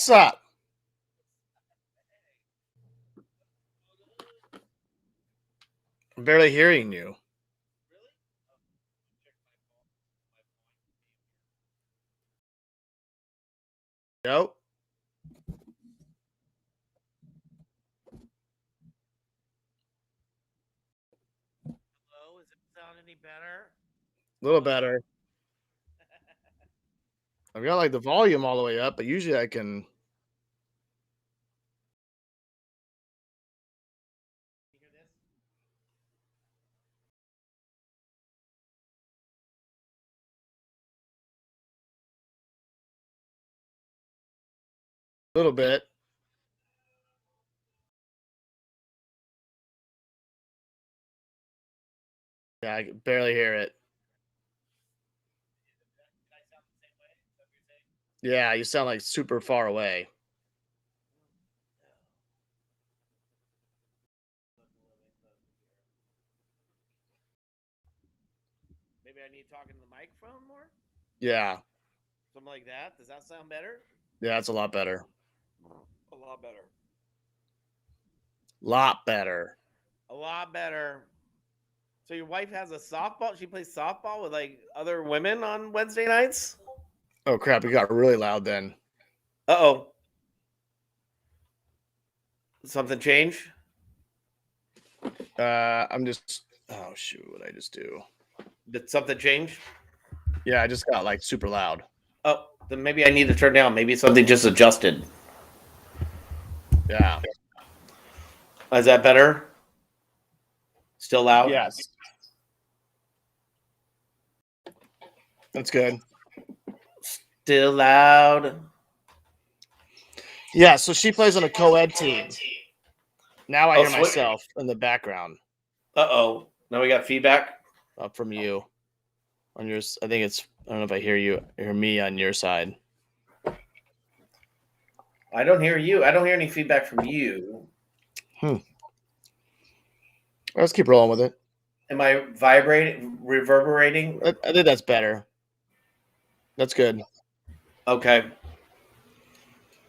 What's up? I'm barely hearing you. Nope. Hello, does it sound any better? A little better. I've got like the volume all the way up, but usually I can. You hear this? A little bit. Yeah, I can barely hear it. Did I sound the same way? Is that what you're saying? Yeah, you sound like super far away. Maybe I need to talk into the microphone more? Yeah. Something like that? Does that sound better? Yeah, it's a lot better. A lot better. Lot better. A lot better. So your wife has a softball? She plays softball with like other women on Wednesday nights? Oh crap, it got really loud then. Uh-oh. Something change? I'm just oh shoot, what did I just do? Did something change? Yeah, I just got like super loud. Oh, then maybe I need to turn down. Maybe something just adjusted. Yeah. Is that better? Still loud? Yes. That's good. Still loud. Yeah, so she plays on a co-ed team. Now I Oh, hear sweet. myself in the background Uh-oh. Now we got feedback? up from you. On yours, I think it's I don't know if I hear me on your side. I don't hear you. I don't hear any feedback from you. Let's keep rolling with it. Am I vibrating, reverberating? I think that's better. That's good. Okay.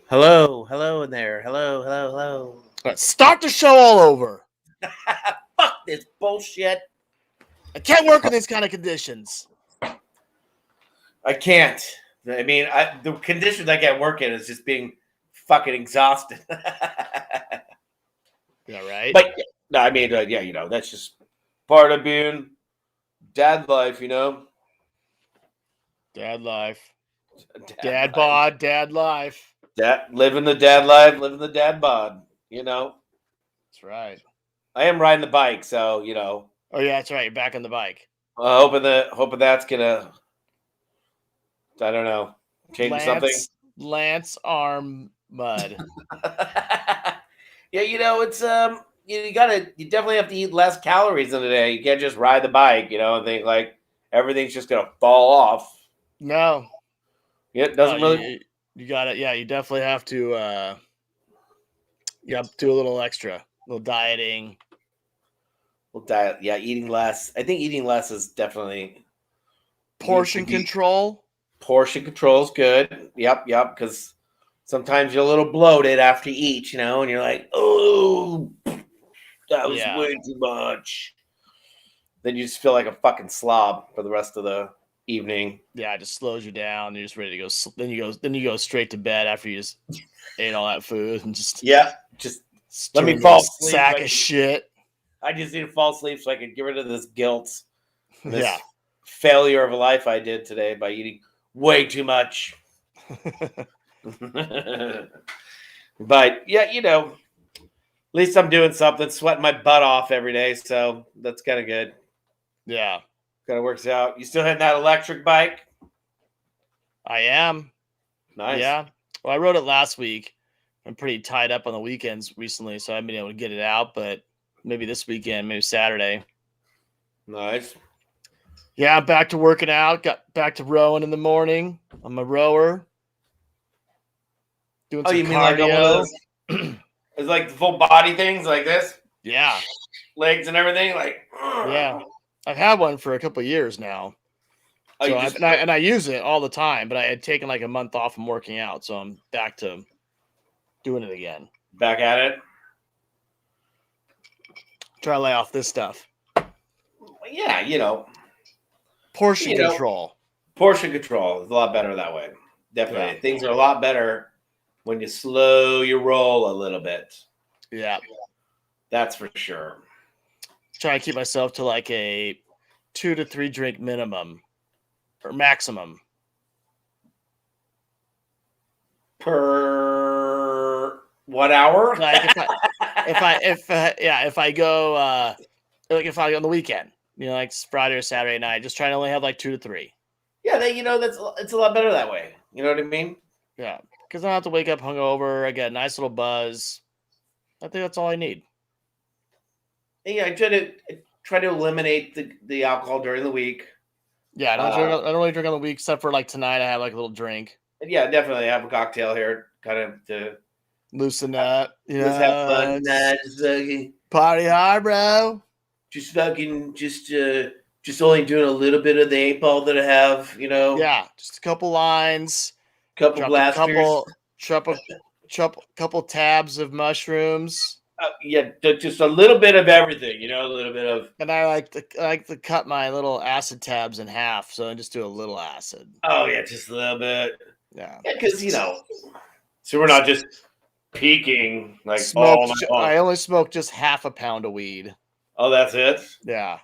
Hello. Hello in there. Hello. Hello. Hello. All right, start the show all over. Fuck this bullshit. I can't work in these kind of conditions. I can't. I mean, the conditions I can't work in is just being fucking exhausted. Yeah, right. But no, I mean, yeah, you know, that's just part of being dad life, you know. Dad life. Dad Dad bod. Dad life. living the dad life, living the dad bod. You know, That's right. I am riding the bike, so you know. Oh yeah, that's right. You're back on the bike. Hoping that's gonna. I don't know. Change something. Lance arm mud. Yeah, you know, it's you definitely have to eat less calories in a day. You can't just ride the bike, you know, and think like everything's just gonna fall off. No. Yeah, it doesn't really. You got it. Yeah, you definitely have to. Do a little extra, a little dieting. Well, diet. Yeah, eating less. I think eating less is definitely Portion control. Portion control is good. Yep. Because sometimes you're a little bloated after you eat, you know, and you're like, oh, that was way too much. Then you just feel like a fucking slob for the rest of the evening. Yeah, it just slows you down. You're just ready to go. Then you go straight to bed after you just ate all that food and just let me fall asleep. Sack of shit. I just need to fall asleep so I can get rid of this guilt. This failure of a life I did today by eating way too much. But yeah, you know, at least I'm doing something, sweating my butt off every day, so that's kind of good. Yeah, kind of works out. You still hitting that electric bike? I am. Nice. Yeah. Well, I rode it last week. I'm pretty tied up on the weekends recently, so I haven't been able to get it out. But maybe this weekend, maybe Saturday. Nice. Yeah, I'm back to working out. Got back to rowing in the morning. I'm a rower. Doing some you mean cardio. like one of those? It's like the full body things like this? Yeah. Legs and everything? Like, yeah. I've had one for a couple of years now. Oh, so I use it all the time, but I had taken like a month off from working out, so I'm back to doing it again. Back at it. Try to lay off this stuff. Yeah, Portion control. Portion control is a lot better that way. Definitely. Yeah. Things are a lot better when you slow your roll a little bit. Yeah. That's for sure. Try to keep myself to like a 2 to 3 drink minimum or maximum. Per 1 hour? Like if I go like if I go on the weekend, like Friday or Saturday night, just trying to only have like 2 to 3. Yeah, it's a lot better that way. You know what I mean? Yeah, because I don't have to wake up hungover. I get a nice little buzz. I think that's all I need. Yeah, I try to eliminate the alcohol during the week. Yeah, I don't really drink on the week except for like tonight. I have like a little drink. Yeah, definitely have a cocktail here, kind of to Loosen up. just have fun. Just Party hard, bro. Just fucking just only doing a little bit of the 8 ball that I have. Yeah, just a couple lines. Couple blasters. Couple tabs of mushrooms. Yeah, just a little bit of everything. A little bit of. And I like to cut my little acid tabs in half, so I just do a little acid. Oh yeah, just a little bit. Yeah, because so we're not just peaking like smoke. all night long. I only smoke just half a pound of weed. Oh, that's it. Yeah.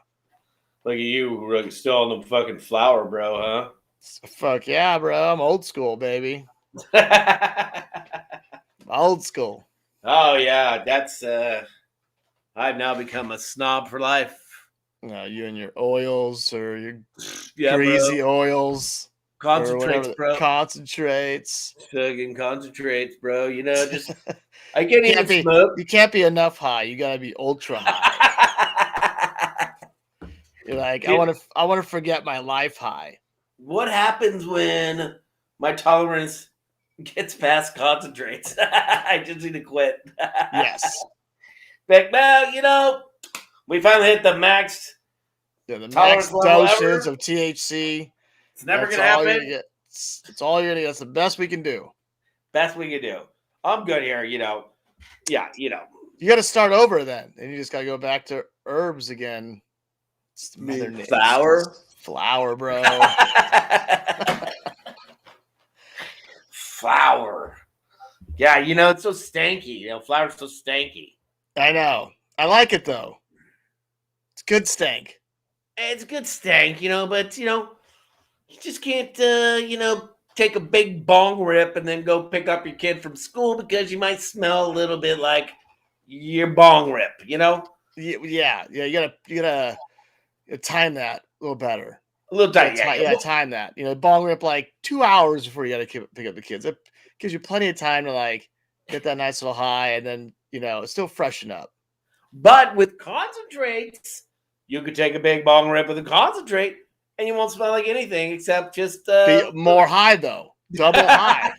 Look at you, still on the fucking flower, bro, huh? Fuck yeah, bro! I'm old school, baby. Old school. Oh yeah, that's. I've now become a snob for life. You and your oils or your greasy oils. Concentrates, bro. Concentrates. Fucking concentrates, bro. Just I can't even smoke. You can't be enough high. You gotta be ultra high. You're like, I want to forget my life high. What happens when my tolerance gets past concentrates? I just need to quit. Yes. Like, well, we finally hit the max. Yeah, the max dosage of THC. It's never gonna happen. It's all you're gonna get. That's the best we can do. Best we can do. I'm good here. Yeah. You got to start over then, and you just got to go back to herbs again. Flower, bro. Flower. Yeah, it's so stanky. Flower's so stanky. I know. I like it though. It's good stank. It's good stank, but you just can't take a big bong rip and then go pick up your kid from school because you might smell a little bit like your bong rip, Yeah. You gotta time that a little better. A little tight, time that. Bong rip like 2 hours before you gotta pick up the kids. It gives you plenty of time to like get that nice little high and then still freshen up. But with concentrates, you could take a big bong rip with a concentrate and you won't smell like anything except just be more high though. Double high.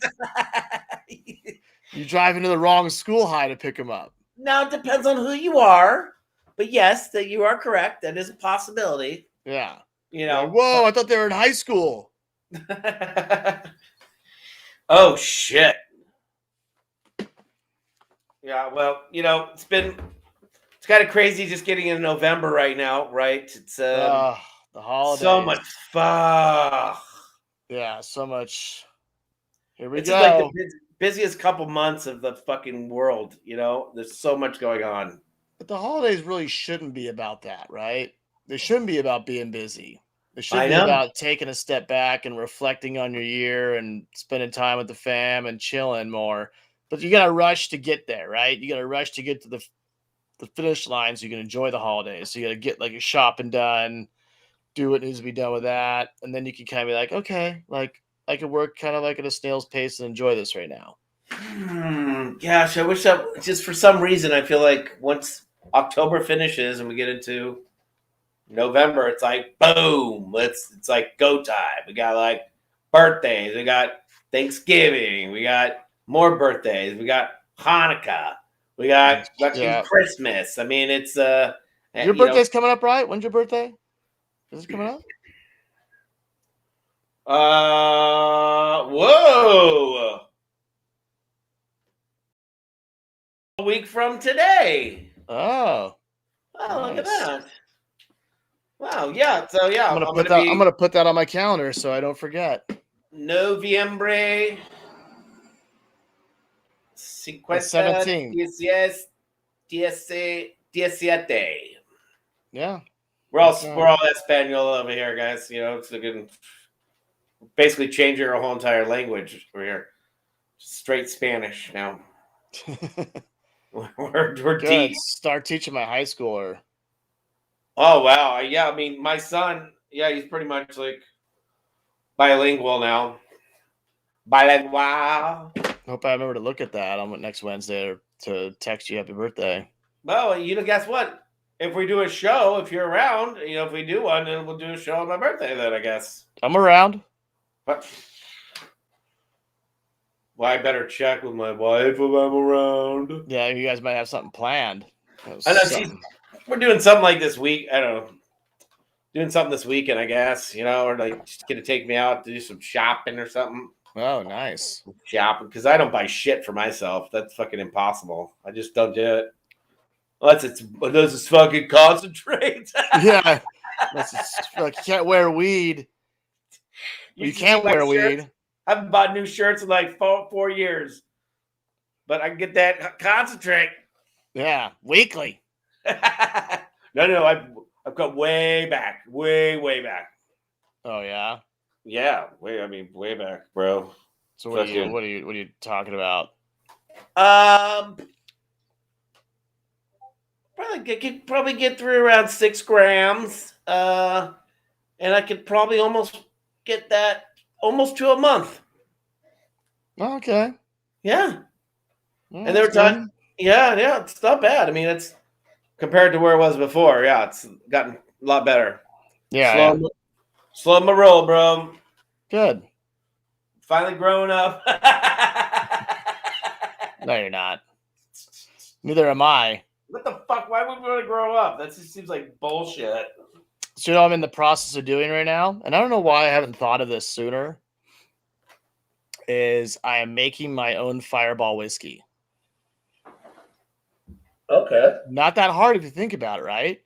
You drive into the wrong school high to pick them up. Now it depends on who you are, but yes, that you are correct. That is a possibility. Yeah. Whoa! I thought they were in high school. Oh shit. Yeah. Well, it's kind of crazy just getting into November right now, right? It's the holidays. So much fun. Yeah, so much. Here we go. It's like the busiest couple months of the fucking world. There's so much going on. But the holidays really shouldn't be about that, right? They shouldn't be about being busy. They should be about taking a step back and reflecting on your year and spending time with the fam and chilling more. But you got to rush to get there, right? You got to rush to get to the finish line so you can enjoy the holidays. So you got to get like your shopping done, do what needs to be done with that, and then you can kind of be like, okay, like I could work kind of like at a snail's pace and enjoy this right now. Gosh, I wish that just for some reason I feel like once October finishes and we get into November, it's like boom, it's like go time. We got like birthdays, we got Thanksgiving, we got more birthdays, we got Hanukkah, we got Christmas. I mean, it's your birthday's coming up, right? When's your birthday? Is it coming up? Whoa. week from today. Oh, Look at nice. that. Wow, yeah. So yeah, I'm gonna put that on my calendar so I don't forget. Noviembre 17. 17. Yeah. We're all Espanol over here, guys. You know, so we can basically change our whole entire language over here. Straight Spanish now. we're Good. deep. Start teaching my high schooler. Oh wow, yeah. I mean, my son, yeah, he's pretty much like bilingual now. Bilingual. Hope I remember to look at that on next Wednesday or to text you happy birthday. Well, you know, guess what? If we do a show, if you're around, you know, if we do one, then we'll do a show on my birthday. Then I guess I'm around. But well, I better check with my wife if I'm around. Yeah, you guys might have something planned. I know we're doing something like this week. I don't know. Doing something this weekend, I guess, you know, or like just gonna take me out to do some shopping or something. Oh, nice. Shopping, because I don't buy shit for myself. That's fucking impossible. I just don't do it. Unless it's fucking concentrate. Yeah. Like you can't wear weed. You can't wear weed. I haven't bought new shirts in like 4 years. But I can get that concentrate. Yeah, weekly. No, I've got way back. Way back. Oh yeah? Yeah, way back, bro. So what are you talking about? Probably get through around 6 grams. And I could probably almost get that almost to a month. Oh, okay. Yeah. Well, and they were talking. Yeah, it's not bad. I mean, it's compared to where it was before. Yeah, it's gotten a lot better. Yeah. Slow my roll, bro. Good. Finally growing up. No, you're not. Neither am I. What the fuck? Why would we want to grow up? That just seems like bullshit. So, you know what I'm in the process of doing right now? And I don't know why I haven't thought of this sooner. Is I am making my own Fireball whiskey. Okay. Not that hard if you think about it, right?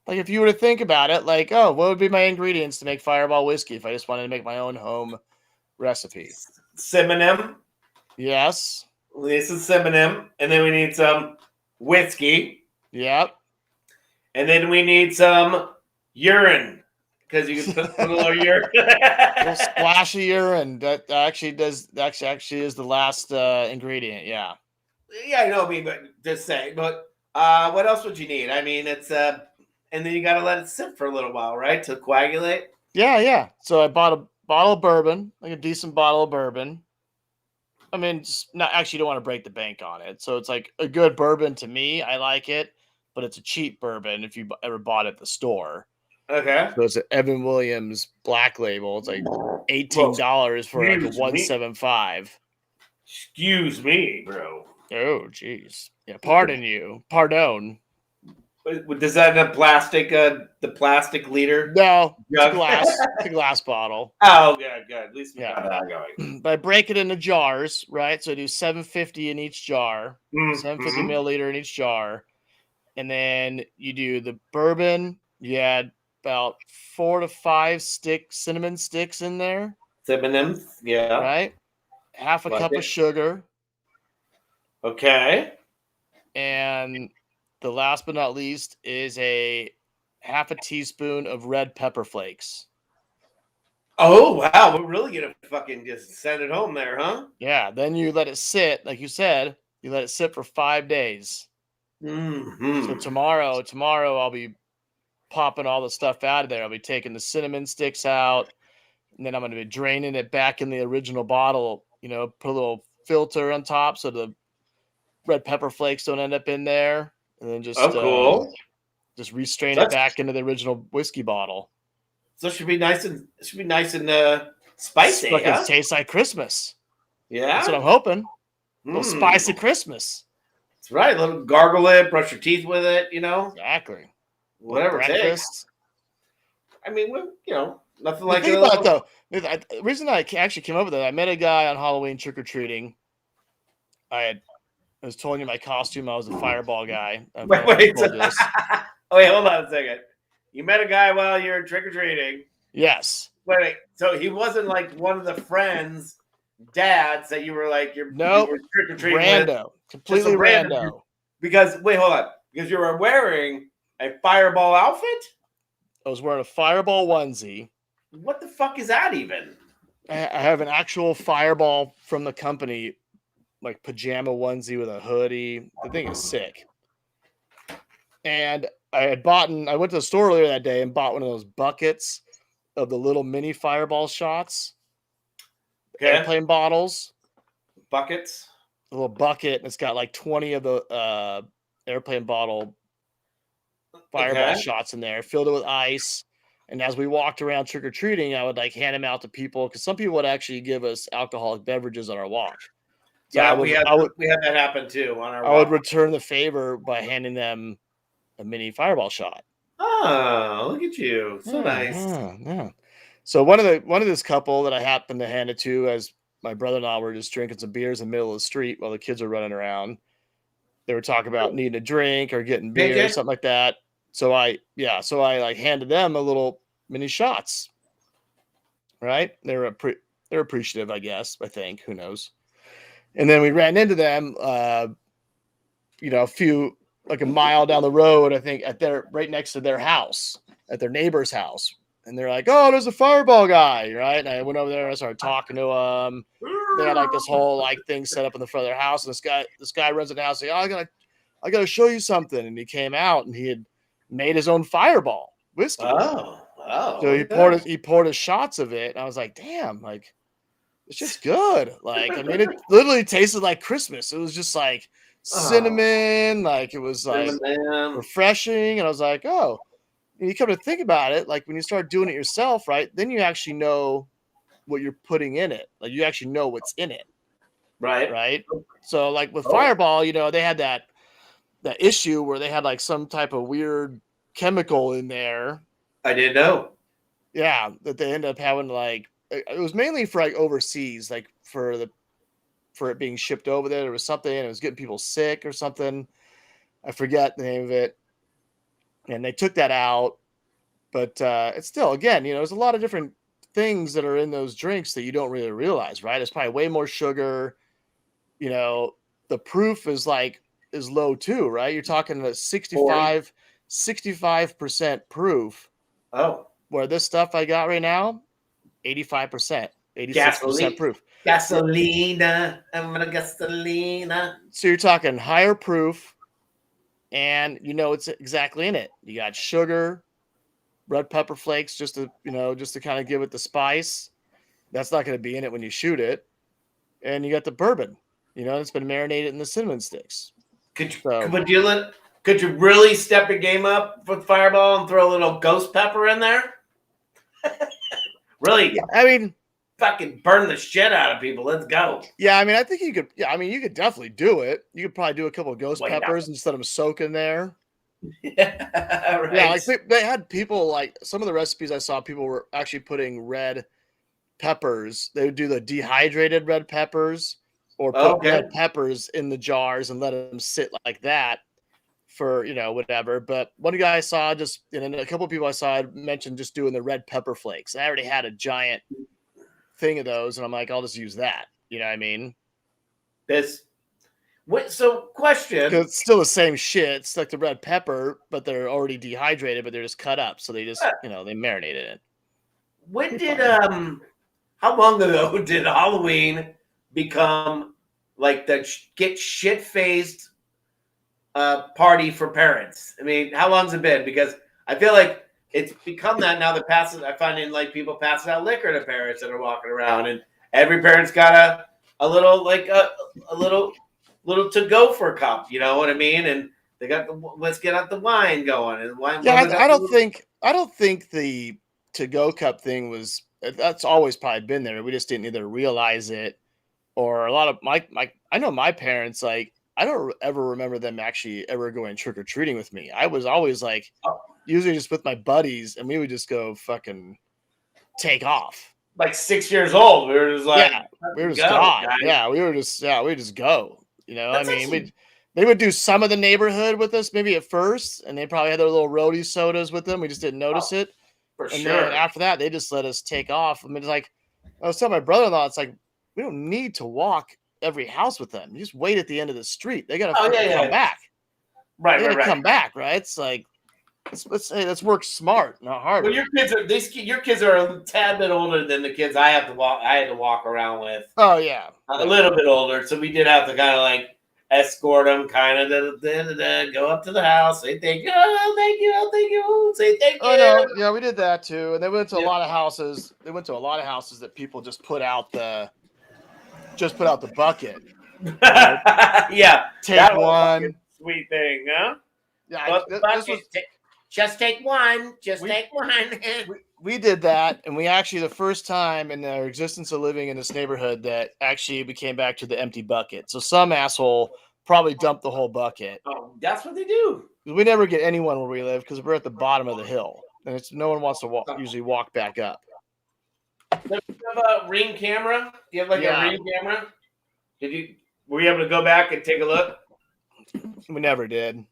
Like if you were to think about it, like, oh, what would be my ingredients to make Fireball whiskey if I just wanted to make my own home recipe? Cinnamon. Yes. This is cinnamon. And then we need some whiskey. Yep. And then we need some urine. Because you can put a little urine. A little splash of urine. That actually is the last ingredient. Yeah. Yeah, I know. I mean, but just say. But what else would you need? I mean, it's and then you got to let it sit for a little while, right, to coagulate. Yeah. So I bought a bottle of bourbon, like a decent bottle of bourbon. I mean, just not actually, you don't want to break the bank on it. So it's like a good bourbon to me. I like it, but it's a cheap bourbon if you ever bought it at the store. Okay. So it's an Evan Williams Black Label. It's like $18 for like a 175. Excuse me, bro. Oh, jeez. Yeah, pardon you. Pardon. Does that have plastic? The plastic liter? No, it's glass. It's a glass bottle. Oh, good. At least we got that going. But I break it into jars, right? So I do 750 in each jar, 750 milliliter in each jar, and then you do the bourbon. You add about 4 to 5 cinnamon sticks in there. Cinnamon, yeah. Right? Half a cup of sugar. Okay. And the last but not least is a half a teaspoon of red pepper flakes. Oh, wow. We're really going to fucking just send it home there, huh? Yeah. Then you let it sit, like you said, you let it sit for 5 days. Mm-hmm. So tomorrow I'll be popping all the stuff out of there. I'll be taking the cinnamon sticks out, and then I'm going to be draining it back in the original bottle, you know, put a little filter on top so the red pepper flakes don't end up in there, and then just cool. Just restrain it back into the original whiskey bottle. So it should be nice and spicy. It tastes like Christmas. Yeah, that's what I'm hoping. A little spicy Christmas. That's right. A little gargle it, brush your teeth with it. You know, exactly. Whatever it takes. I mean, you know, nothing like it. About though, the reason I actually came up with it, I met a guy on Halloween trick or treating. I had I was telling you my costume. I was a fireball guy. Wait. Oh, wait, hold on a second. You met a guy while you were trick or treating. Yes. Wait. So he wasn't like one of the friends, dads that you were like you were trick or treating rando, with. completely rando. Because wait, hold on. Because you were wearing a fireball outfit. I was wearing a fireball onesie. What the fuck is that even? I have an actual fireball from the company, like pajama onesie with a hoodie. The thing is sick. And I went to the store earlier that day and bought one of those buckets of the little mini fireball shots. Okay. Airplane bottles. Buckets. A little bucket, and it's got like 20 of the airplane bottle fireball shots in there, filled it with ice. And as we walked around trick-or-treating, I would like hand them out to people because some people would actually give us alcoholic beverages on our walk. So yeah, we had that happen too on our walk. I would return the favor by handing them a mini fireball shot. Oh, look at you. So nice. Yeah. So one of this couple that I happened to hand it to, as my brother-in-law were just drinking some beers in the middle of the street while the kids were running around. They were talking about needing a drink or getting beer or something like that. So I like handed them a little mini shots. Right? They're appreciative, I guess. I think. Who knows? And then we ran into them, a mile down the road. I think right next to their house, at their neighbor's house. And they're like, "Oh, there's a fireball guy," right? And I went over there and I started talking to them. They had like this whole like thing set up in the front of their house. And this guy runs in the house, like, "Oh, I gotta show you something." And he came out and he had made his own fireball whiskey. Oh. So he poured his shots of it, and I was like, "Damn, like it's just good." Like, I mean, it literally tasted like Christmas. It was just like cinnamon, like it was like refreshing, and I was like, "Oh." And you come to think about it, like when you start doing it yourself, right? Then you actually know what you're putting in it. Like you actually know what's in it. Right. So like with Fireball, they had that issue where they had like some type of weird chemical in there. I didn't know. Yeah, that they ended up having like it was mainly for like overseas, like for it being shipped over there. There was something and it was getting people sick or something. I forget the name of it. And they took that out, but it's still, again, there's a lot of different things that are in those drinks that you don't really realize, right? It's probably way more sugar. The proof is low too, right? You're talking a 65% proof. Oh, where this stuff I got right now, 85%, 86% proof. Gasolina, I'm gonna gasolina. So you're talking higher proof. And it's exactly in it. You got sugar, red pepper flakes, just to kind of give it the spice. That's not going to be in it when you shoot it. And you got the bourbon, it's been marinated in the cinnamon sticks. Could you really step your game up with Fireball and throw a little ghost pepper in there? Really? Yeah, I mean, fucking burn the shit out of people. Let's go. Yeah, I mean, I think you could. Yeah, I mean, you could definitely do it. You could probably do a couple of ghost peppers and just let them soak in there. Yeah, right. Yeah, like they had people like some of the recipes I saw. People were actually putting red peppers. They would do the dehydrated red peppers or put red peppers in the jars and let them sit like that for whatever. But one guy I saw and a couple of people I saw mentioned just doing the red pepper flakes. I already had a giant thing of those, and I'm like, I'll just use that. You know what I mean? So question. It's still the same shit. It's like the red pepper, but they're already dehydrated, but they're just cut up. So they just, they marinated it. When did, how long ago did Halloween become like the get shit-faced party for parents? I mean, how long's it been? Because I feel like it's become that now. I find like people passing out liquor to parents that are walking around, and every parent's got a little to go for a cup. You know what I mean? And they got let's get out the wine going and wine. Yeah, I don't think the to go cup thing was. That's always probably been there. We just didn't either realize it or a lot of I know my parents, like, I don't ever remember them actually ever going trick or treating with me. I was always like. Usually just with my buddies, and we would just go fucking take off. Like 6 years old, we were just like, we were just gone. Yeah, we just go. You know, I mean, they would do some of the neighborhood with us maybe at first, and they probably had their little roadie sodas with them. We just didn't notice it. And then after that, they just let us take off. I mean, it's like I was telling my brother-in-law, it's like we don't need to walk every house with them. You just wait at the end of the street. They gotta come back. They gotta come back, right? It's like let's work smart, not hard. Well, your kids are a tad bit older than the kids I had to walk around with. Oh yeah, a little bit older, so we did have to kind of like escort them, kind of go up to the house, say thank you, oh, thank you, oh, thank you, say thank you. Oh no, yeah, we did that too, and they went to a lot of houses. They went to a lot of houses that people just put out the bucket. Yeah, take one. Sweet thing, huh? Yeah, just take one. Just take one. We did that, and we actually the first time in our existence of living in this neighborhood that actually we came back to the empty bucket. So some asshole probably dumped the whole bucket. Oh, that's what they do. We never get anyone where we live because we're at the bottom of the hill, and no one wants to usually walk back up. Do you have a Ring camera? Do you have a Ring camera? Were you able to go back and take a look? We never did.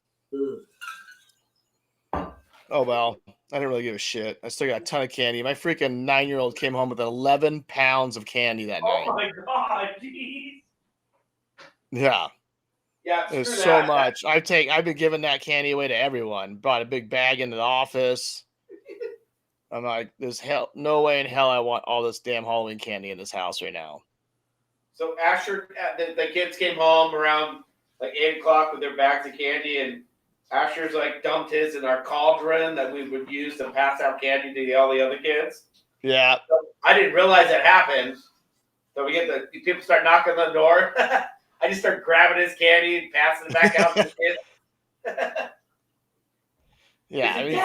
Oh well, I didn't really give a shit. I still got a ton of candy. My freaking 9-year-old came home with 11 pounds of candy that night. Oh my god, jeez. Yeah. Yeah, there's so much. I've been giving that candy away to everyone. Brought a big bag into the office. I'm like, there's no way in hell I want all this damn Halloween candy in this house right now. So Asher, the kids came home around like 8 o'clock with their bags of candy, and Asher's like dumped his in our cauldron that we would use to pass out candy to all the other kids. Yeah. So I didn't realize that happened. So we get people start knocking on the door. I just start grabbing his candy and passing it back out to the kids. Yeah, I mean,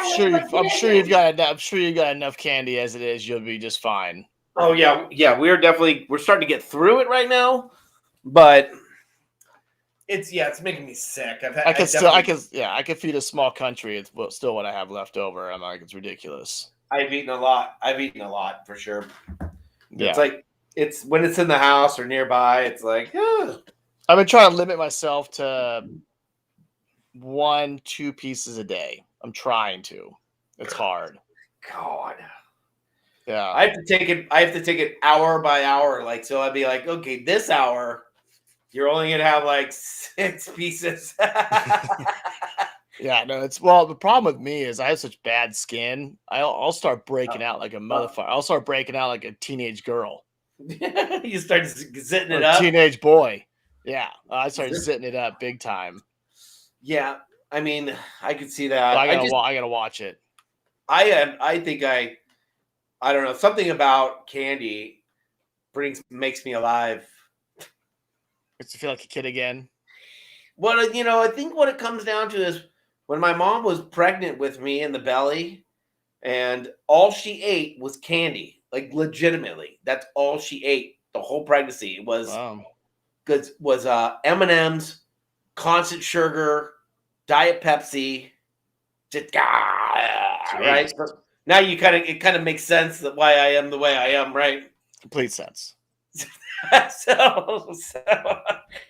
I'm sure you've got enough candy as it is. You'll be just fine. Oh yeah. We're starting to get through it right now, but it's making me sick. I could feed a small country. It's still what I have left over. I'm like, it's ridiculous. I've eaten a lot for sure. Yeah. It's like when it's in the house or nearby, it's like, I've been trying to limit myself to 1-2 pieces a day. I'm trying to. It's hard. God. Yeah. I have to take it hour by hour. Like, so I'd be like, okay, this hour, you're only gonna have like 6 pieces. Yeah, no, the problem with me is I have such bad skin. I'll start breaking out like a motherfucker. I'll start breaking out like a teenage girl. You start zitting it up. Teenage boy. Yeah, I started zitting it up big time. Yeah, I mean, I could see that. I gotta watch it. I think I don't know, something about candy makes me alive. Makes you feel like a kid again. Well, I think what it comes down to is when my mom was pregnant with me in the belly, and all she ate was candy, like legitimately. That's all she ate the whole pregnancy. It was M&Ms, constant sugar, Diet Pepsi, just right. So now it kind of makes sense that why I am the way I am, right? Complete sense.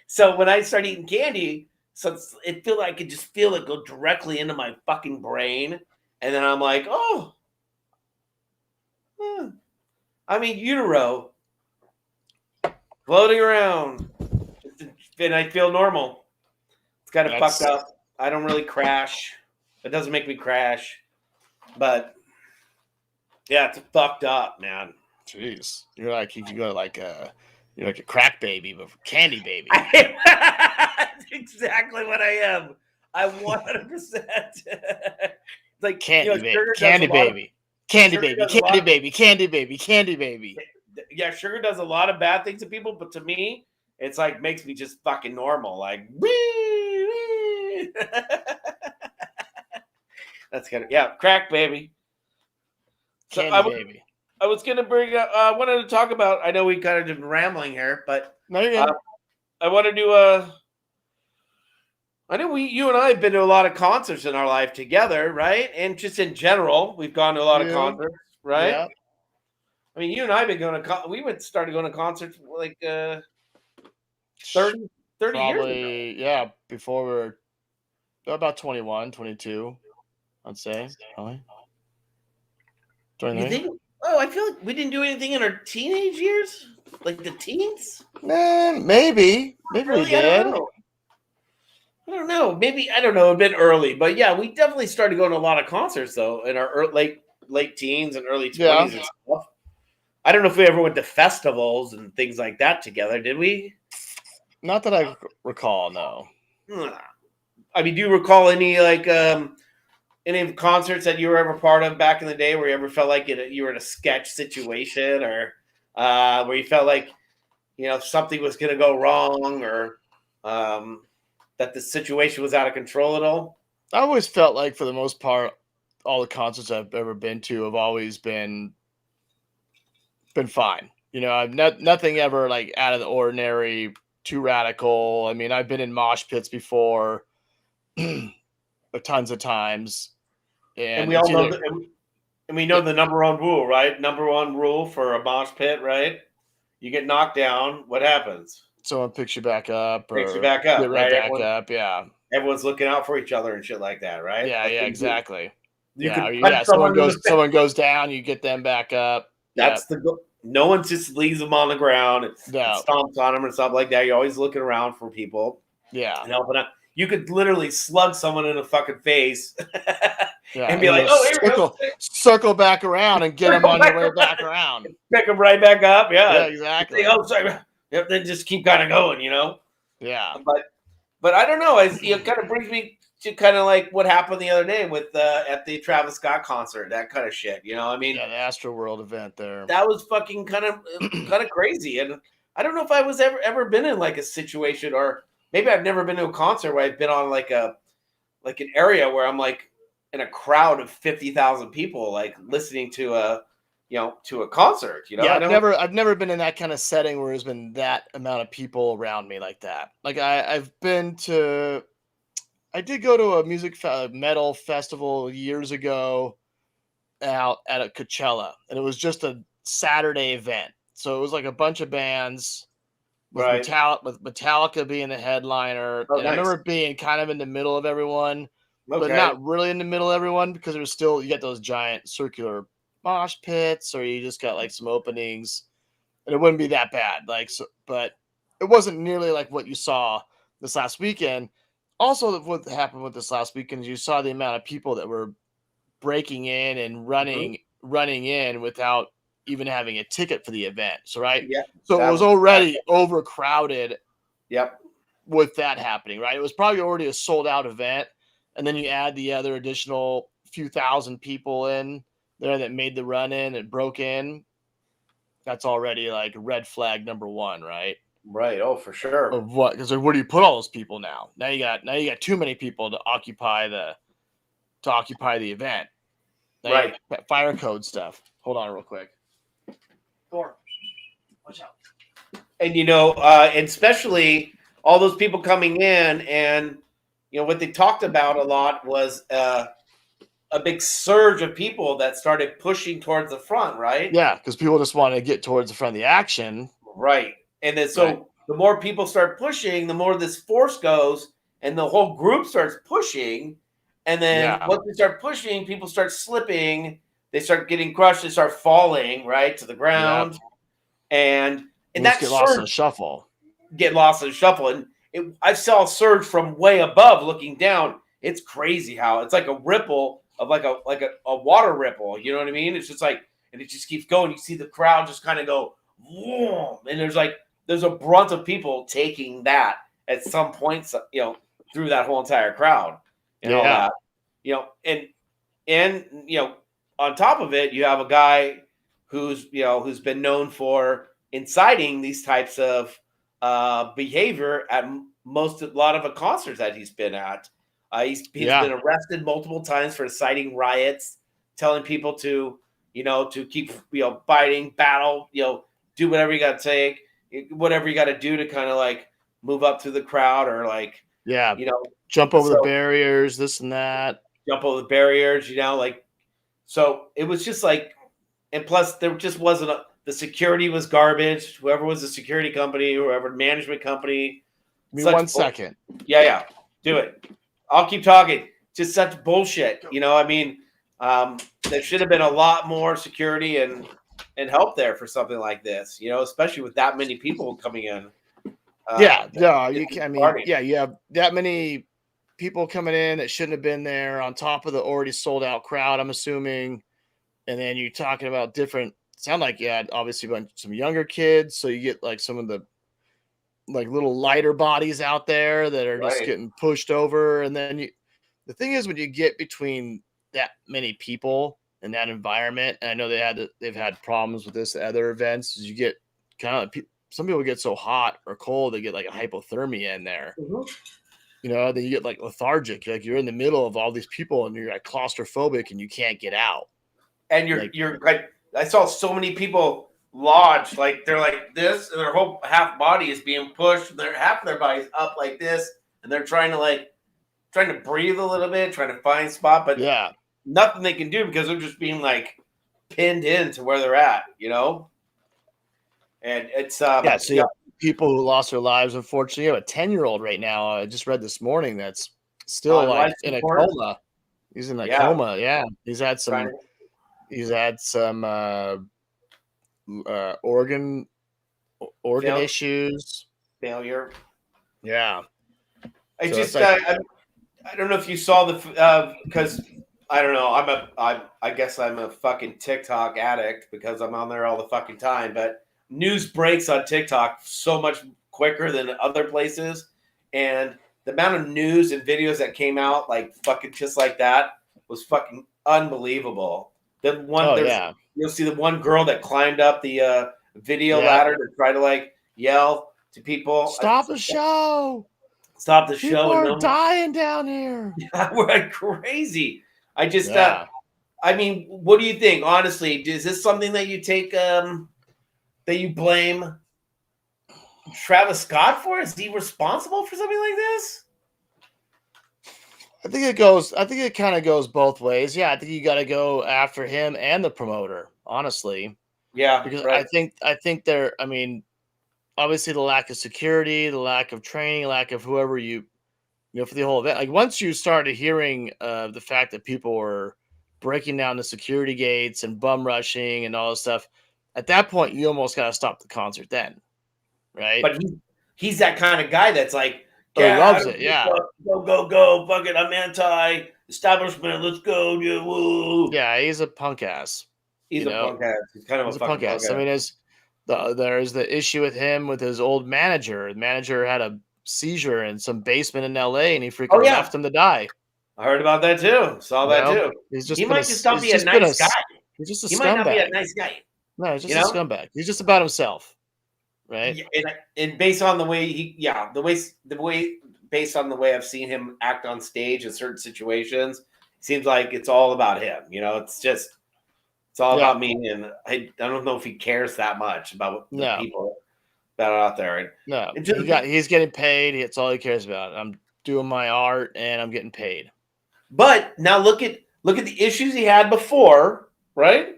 So when I start eating candy, it feel like I could just feel it go directly into my fucking brain, and then I'm like, I'm in utero, floating around, and I feel normal. It's kind of fucked up. I don't really crash. It doesn't make me crash, but yeah, it's fucked up, man. Jeez, you're like you can go like you're like a crack baby, but candy baby. That's exactly what I am. I 100%. Like candy baby. Yeah, sugar does a lot of bad things to people, but to me, it's like makes me just fucking normal. Like, that's kind of crack baby. Candy baby. I was gonna bring up. I wanted to talk about. I know we kind of been rambling here, but no, you're good. I want to do I know you and I have been to a lot of concerts in our life together, right? And just in general, we've gone to a lot of concerts, right? Yeah. I mean, you and I have been going to. We started going to concerts like 30 30 years ago. Probably, yeah, before we were about 21, 22, I'd say, probably. You 23? think? Oh, I feel like we didn't do anything in our teenage years, like the teens. Maybe we Really, I did. don't know. I don't know. Maybe I don't know. A bit early, but yeah, we definitely started going to a lot of concerts though in our late teens and early 20s and stuff. I don't know if we ever went to festivals and things like that together. Did we? Not that I recall. No. I mean, do you recall any any concerts that you were ever part of back in the day where you ever felt like you were in a sketch situation or where you felt like something was going to go wrong or that the situation was out of control at all? I always felt like, for the most part, all the concerts I've ever been to have always been fine. I've nothing ever like out of the ordinary, too radical. I mean, I've been in mosh pits before, tons of times, and we all know and we know the number one rule, right? Number one rule for a mosh pit, right? You get knocked down, what happens? Someone picks you back up, Picks you back up, get right? back up. Yeah, everyone's looking out for each other and shit like that, right? Yeah, like exactly. You could someone goes down, you get them back up. That's the goal. No one just leaves them on the ground and stomps on them and stuff like that. You're always looking around for people. Yeah. And helping out. You could literally slug someone in the fucking face and be like, circle back around and get them on your way back around. Pick them right back up. Yeah, exactly. Oh, sorry. Yep, then just keep kind of going, Yeah. But I don't know. It kind of brings me to kind of like what happened the other day with at the Travis Scott concert, that kind of shit. I mean, the Astroworld event there. That was fucking kind of crazy, and I don't know if I was ever been in like a situation, or maybe I've never been to a concert where I've been on like an area where I'm like in a crowd of 50,000 people, like listening to a concert. Yeah, I've never been in that kind of setting where there's been that amount of people around me like that. Like I did go to a metal festival years ago out at a Coachella, and it was just a Saturday event. So it was like a bunch of bands with Metallica being the headliner. Oh, and nice. I remember being kind of in the middle of everyone, but not really in the middle of everyone, because there's still, you get those giant circular mosh pits, or you just got like some openings, and it wouldn't be that bad. But it wasn't nearly like what you saw this last weekend. Also, what happened with this last weekend is you saw the amount of people that were breaking in and running in without even having a ticket for the event. So it was already overcrowded. Yep. With that happening, right? It was probably already a sold out event, and then you add the other additional few thousand people in there that made the run in and broke in. That's already like red flag number one, right? Right. Oh, for sure. Of what? Because where do you put all those people now? Now you got too many people to occupy the event. Right. Fire code stuff. Hold on real quick. Watch out. And and especially all those people coming in, and what they talked about a lot was a big surge of people that started pushing towards the front, right? Yeah, because people just want to get towards the front of the action. Right. And then the more people start pushing, the more this force goes, and the whole group starts pushing. And then once they start pushing, people start slipping. They start getting crushed. They start falling right to the ground, and that get lost in the shuffle. Get lost in the shuffle, and I saw a surge from way above, looking down. It's crazy how it's like a ripple of like a water ripple. You know what I mean? It's just like, and it just keeps going. You see the crowd just kind of go, whoom, and there's a brunt of people taking that at some points, through that whole entire crowd. And all that, and on top of it, you have a guy who's been known for inciting these types of behavior at a lot of the concerts that he's been at. He's been arrested multiple times for inciting riots, telling people to keep fighting, battle, do whatever you got to take, whatever you got to do to kind of like move up through the crowd, or like jump over the barriers, this and that. Jump over the barriers, so it was just like, and plus there just wasn't the security was garbage. Whoever was the security company, whoever management company, Give me 1 second. Yeah. Do it. I'll keep talking. Just such bullshit. You know, I mean, there should have been a lot more security and help there for something like this, you know, especially with that many people coming in. You have that many people coming in that shouldn't have been there on top of the already sold out crowd, I'm assuming. And then you're talking about sound like you had obviously some younger kids. So you get like some of the like little lighter bodies out there that are just getting pushed over. And then the thing is, when you get between that many people in that environment, and I know they've had problems with this at other events, is you get kind of some people get so hot or cold they get like a hypothermia in there. Mm-hmm. You know, then you get like lethargic, like you're in the middle of all these people and you're like claustrophobic and you can't get out. And you're like, I saw so many people lodged, like they're like this, and their whole half body is being pushed. Half of their body's up like this, and they're trying to breathe a little bit, trying to find spot, but nothing they can do because they're just being like pinned into where they're at, you know. And it's people who lost their lives. Unfortunately, you have a 10-year-old right now. I just read this morning that's still like in a coma. He's in a coma. Yeah, he's had some organ issues, failure. Yeah, I don't know if you saw the because I don't know. I guess I'm a fucking TikTok addict because I'm on there all the fucking time. But news breaks on TikTok so much quicker than other places, and the amount of news and videos that came out like fucking just like that was fucking unbelievable. You'll see the one girl that climbed up the video ladder to try to like yell to people, "Stop the show! Stop the people show!" People are dying down here. Yeah, we're like crazy. I just, I mean, what do you think? Honestly, is this something that you take, that you blame Travis Scott for? Is he responsible for something like this? I think it kind of goes both ways. Yeah, I think you got to go after him and the promoter, honestly. Yeah, because I think they're. I mean, obviously the lack of security, the lack of training, lack of whoever you know for the whole event. Like once you started hearing the fact that people were breaking down the security gates and bum rushing and all this stuff, at that point you almost got to stop the concert then, right? But he's that kind of guy that's like. He loves it, yeah. Go! Fuck it, I'm anti-establishment. Let's go, woo! Yeah, he's a punk ass. He's a punk ass. He's kind of a punk ass. I mean, there's the issue with him with his old manager. The manager had a seizure in some basement in L.A. and he freaking left him to die. I heard about that too. Saw that too. He might just not be a nice guy. He's just a scumbag. He might not be a nice guy. No, he's just a scumbag. He's just about himself. Right. And based on the way based on the way I've seen him act on stage in certain situations, seems like it's all about him. You know, it's all about me. And I don't know if he cares that much about the people that are out there. He's getting paid. It's all he cares about. I'm doing my art and I'm getting paid. But now look at the issues he had before, right?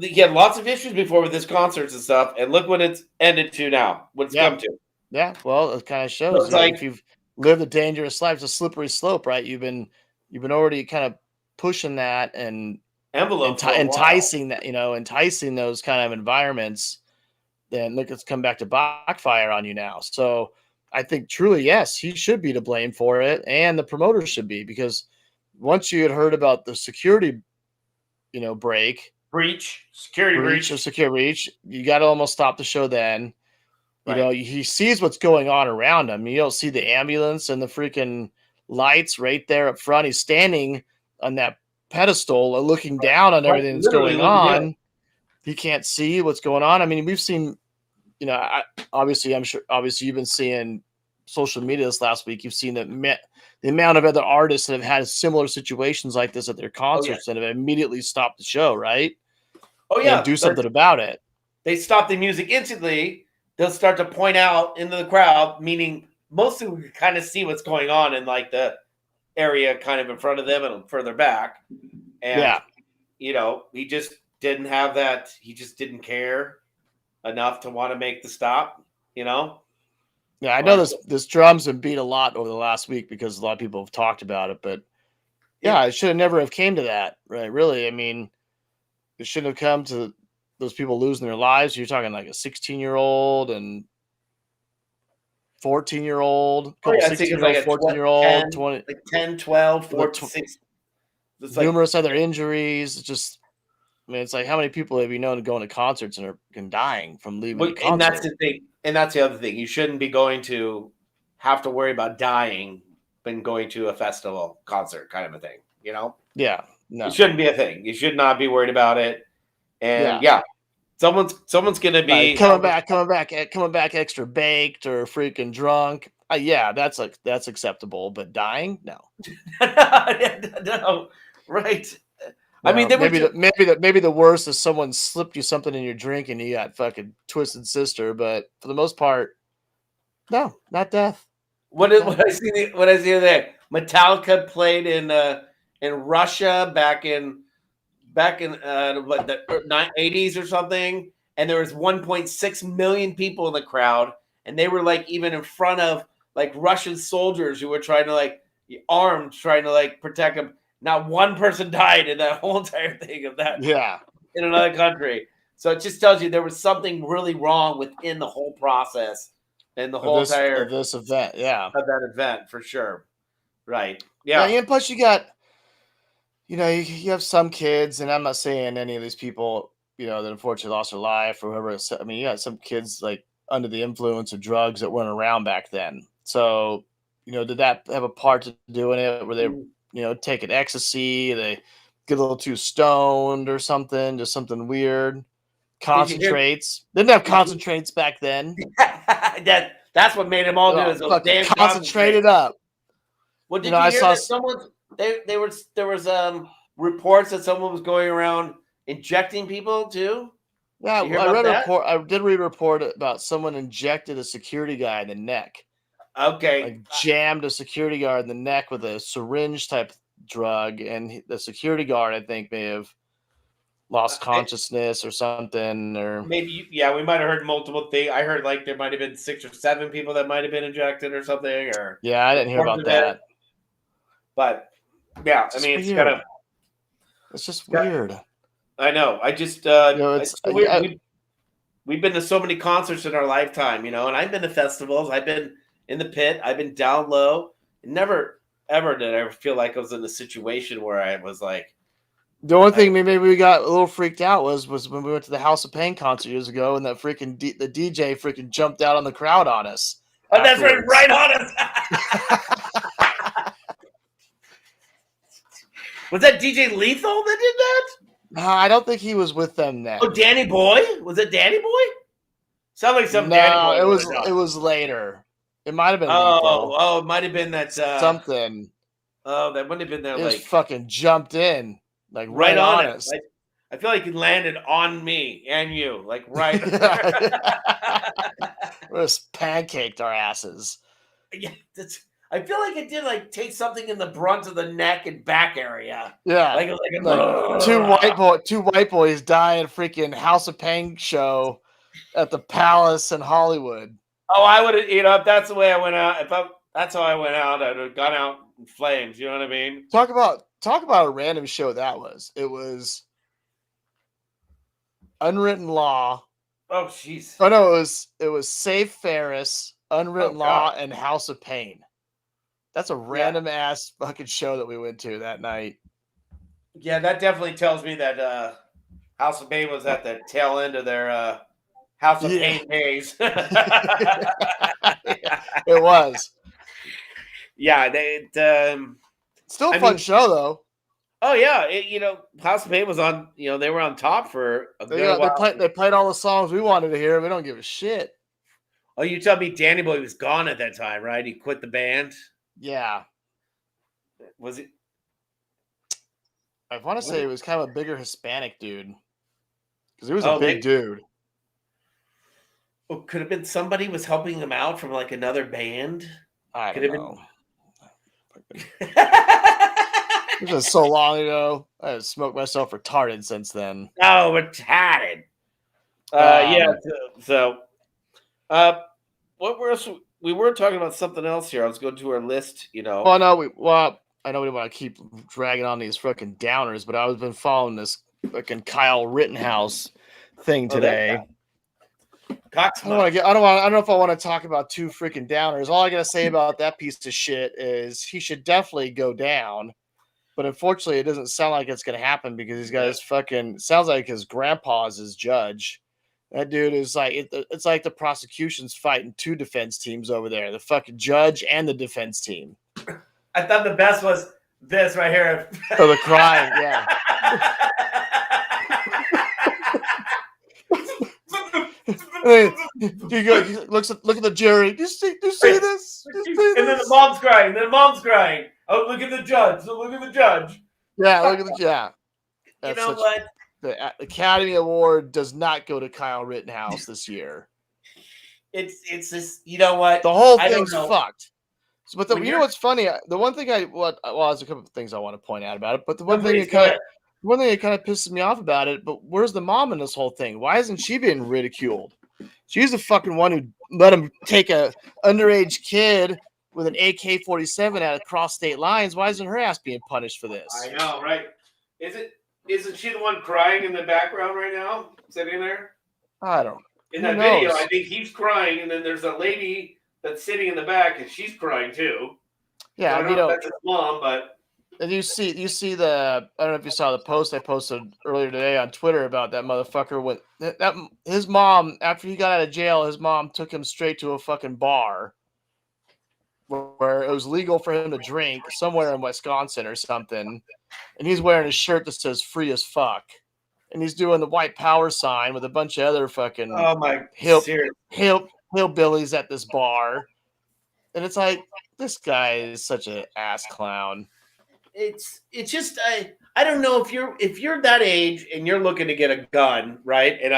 He had lots of issues before with his concerts and stuff, and look what it's ended to now. What it's come to. Yeah, well, it kind of shows like if you've lived a dangerous life, it's a slippery slope, right? You've been already kind of pushing that and enticing those kind of environments. Then look, it's come back to backfire on you now. So I think truly, yes, he should be to blame for it, and the promoter should be, because once you had heard about the security, security breach, you got to almost stop the show then. You know, he sees what's going on around him. You don't see the ambulance and the freaking lights right there up front. He's standing on that pedestal looking down on everything that's going on. He can't see what's going on. I mean, we've seen, obviously you've been seeing social media this last week. You've seen the amount of other artists that have had similar situations like this at their concerts that have immediately stopped the show, right? Oh, yeah. And do something about it. They stop the music instantly. They'll start to point out into the crowd, meaning most people can kind of see what's going on in like the area kind of in front of them and further back. And, he just didn't have that. He just didn't care enough to want to make the stop, Yeah, I know this drum's been beat a lot over the last week because a lot of people have talked about it, but yeah, it should have never have came to that, right? Really, I mean, it shouldn't have come to those people losing their lives. You're talking like a 16-year-old and 14-year-old, a couple 16-year-old, 14-year-old, 20, like 10, 12, 14, 6. Numerous other injuries. It's just, I mean, it's like how many people have you known going to concerts and are dying from leaving a concert? And that's the thing. And that's the other thing. You shouldn't be going to have to worry about dying when going to a festival concert kind of a thing, you know? Yeah. No. It shouldn't be a thing. You should not be worried about it. And someone's gonna be coming back extra baked or freaking drunk. Yeah, that's acceptable, but dying, no. No, right. I mean, maybe the worst is someone slipped you something in your drink and you got fucking twisted sister, but for the most part, no, not death. What I see the other day? Metallica played in Russia back in what, the 80s or something, and there was 1.6 million people in the crowd, and they were like even in front of like Russian soldiers who were trying to like armed trying to like protect them. Not one person died in that whole entire thing of that. Yeah, in another country. So it just tells you there was something really wrong within the whole process and the whole entire of this event. Yeah, of that event for sure. Right. Yeah. And plus, you got, you know, you have some kids, and I'm not saying any of these people, you know, that unfortunately lost their life or whoever. I mean, you got some kids like under the influence of drugs that weren't around back then. So, you know, did that have a part to do in it? Were they, you know, taking ecstasy? They get a little too stoned or something, just something weird. Concentrates. Didn't have concentrates back then. That's what made them all do is those damn concentrated up. Well, did you hear that someone there was reports that someone was going around injecting people too? Yeah, I did read a report about someone injected a security guy in the neck. Okay. Like jammed a security guard in the neck with a syringe type drug, and the security guard, I think, may have lost consciousness or something, or maybe we might have heard multiple things. I heard like there might have been 6 or 7 people that might have been injected or something. Or I didn't hear about that. But yeah, I mean, it's just weird. I know. I just it's weird. We've been to so many concerts in our lifetime, you know, and I've been to festivals. I've been in the pit. I've been down low. Never ever did I ever feel like I was in a situation where I was like. The only thing maybe we got a little freaked out was when we went to the House of Pain concert years ago, and that freaking the DJ freaking jumped out on the crowd on us. Oh, that's right on us. Was that DJ Lethal that did that? No, I don't think he was with them then. Oh, Danny Boy? Was it Danny Boy? Sound like some Danny Boy. No, it was later. It might have been. Lethal. It might have been that something. Oh, that wouldn't have been that. It just fucking jumped in. Like right on us. I feel like it landed on me and you, like right. We just pancaked our asses. Yeah, I feel like it did like take something in the brunt of the neck and back area. Yeah, like two white boys die at a freaking House of Pain show at the Palace in Hollywood. Oh, I would have, you know, if that's the way I went out. That's how I went out, I'd have gone out in flames. You know what I mean? Talk about a random show that was. It was Unwritten Law. Oh, jeez. Oh no, it was Save Ferris, Unwritten Law, and House of Pain. That's a random ass fucking show that we went to that night. Yeah, that definitely tells me that House of Pain was at the tail end of their House of Pain days. It was. Yeah, still a fun show though. Oh yeah, you know, House of Pain was on. You know, they were on top for a good while. They played all the songs we wanted to hear. We don't give a shit. Oh, you tell me Danny Boy was gone at that time, right? He quit the band. Yeah. Was it? I want to say it was kind of a bigger Hispanic dude because he was a big dude. Oh, could have been somebody was helping him out from like another band. I don't know. It was so long ago. I have smoked myself retarded since then. Oh, retarded. Yeah. So, what else? we were talking about something else here. I was going to our list, Well, no, I know we don't want to keep dragging on these fucking downers, but I've been following this fucking Kyle Rittenhouse thing today. I don't know if I want to talk about two freaking downers. All I gotta say about that piece of shit is he should definitely go down. But unfortunately, it doesn't sound like it's gonna happen because he's got his fucking. Sounds like his grandpa's his judge. That dude is like it's like the prosecution's fighting two defense teams over there: the fucking judge and the defense team. I thought the best was this right here. Oh, the crying, yeah. He look at the jury. Do you see this? And then the mom's crying. Oh, look at the judge. Yeah, look at the you know what? The Academy Award does not go to Kyle Rittenhouse this year. It's this. You know what? The whole thing's fucked. So, but you know what's funny? The one thing there's a couple of things I want to point out about it. But the one thing that kind of pisses me off about it. But where's the mom in this whole thing? Why isn't she being ridiculed? She's the fucking one who let him take a underage kid with an AK-47 out across state lines. Why isn't her ass being punished for this? I know, right? Isn't she the one crying in the background right now, sitting there? I don't. In that video, I think he's crying, and then there's a lady that's sitting in the back, and she's crying too. Yeah, I don't know if that's his mom, but. And you see the. I don't know if you saw the post I posted earlier today on Twitter about that motherfucker. When his mom, after he got out of jail, his mom took him straight to a fucking bar where it was legal for him to drink somewhere in Wisconsin or something, and he's wearing a shirt that says "free as fuck," and he's doing the white power sign with a bunch of other fucking hillbillies at this bar, and it's like this guy is such an ass clown. It's just I don't know if you're that age and you're looking to get a gun, right? And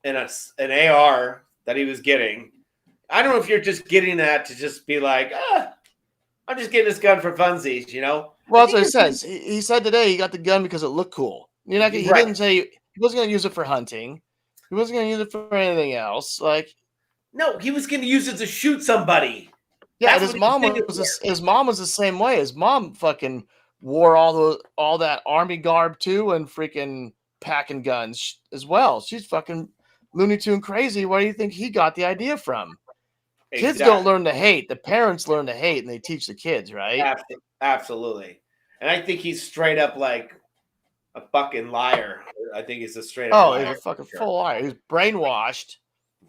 an AR that he was getting. I don't know if you're just getting that to just be like, I'm just getting this gun for funsies, Well, that's what he says. He said today he got the gun because it looked cool. He didn't say he wasn't going to use it for hunting. He wasn't going to use it for anything else. No, he was going to use it to shoot somebody. Yeah, his mom was the same way. His mom fucking wore all that army garb too, and freaking packing guns as well. She's fucking Looney Tune crazy. Where do you think he got the idea from? Exactly. Kids don't learn to hate. The parents learn to hate, and they teach the kids, right? Absolutely. And I think he's straight up like a fucking liar. I think he's a straight up liar. He's a fucking full liar. He's brainwashed.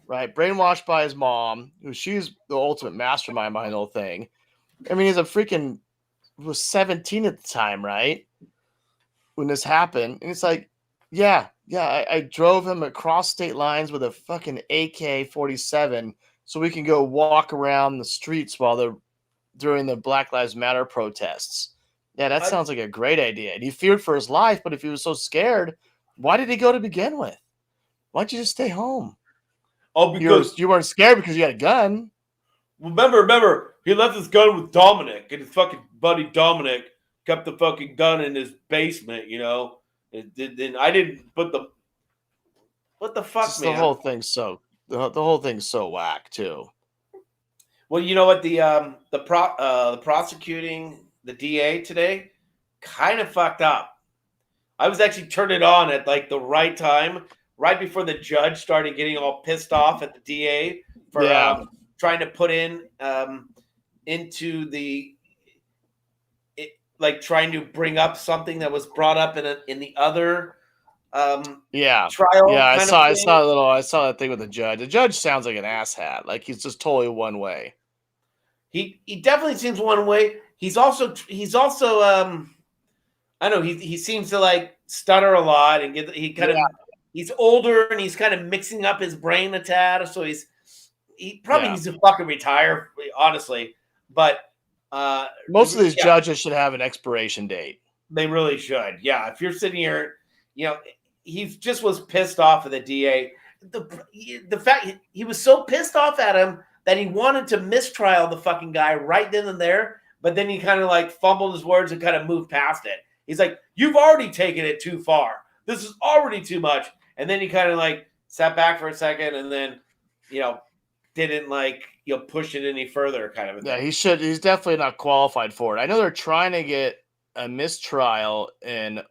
Right, brainwashed by his mom, who she's the ultimate mastermind behind the whole thing. I mean, was 17 at the time, right? When this happened. And it's like, I drove him across state lines with a fucking AK-47 so we can go walk around the streets during the Black Lives Matter protests. Yeah, that sounds like a great idea. And he feared for his life, but if he was so scared, why did he go to begin with? Why don't you just stay home? Oh, because you weren't scared because you had a gun. Remember, he left his gun with Dominic, and his fucking buddy Dominic kept the fucking gun in his basement, And I didn't put the. What the fuck, man? The whole thing's so whack too. Well, you know what the prosecuting the DA today kind of fucked up. I was actually turned it on at like the right time. Right before the judge started getting all pissed off at the DA for trying to put trying to bring up something that was brought up in the other trial. Yeah, I saw that thing with the judge. The judge sounds like an asshat. Like he's just totally one way. He definitely seems one way. He's also I don't know. He seems to like stutter a lot and he's older and he's kind of mixing up his brain a tad. So he probably needs to fucking retire, honestly. But most of these judges should have an expiration date. They really should. Yeah. If you're sitting here, he just was pissed off at the DA. The fact he was so pissed off at him that he wanted to mistrial the fucking guy right then and there. But then he kind of like fumbled his words and kind of moved past it. He's like, you've already taken it too far. This is already too much. And then he kind of like sat back for a second and then, didn't like push it any further, kind of a thing. Yeah, he's definitely not qualified for it. I know they're trying to get a mistrial in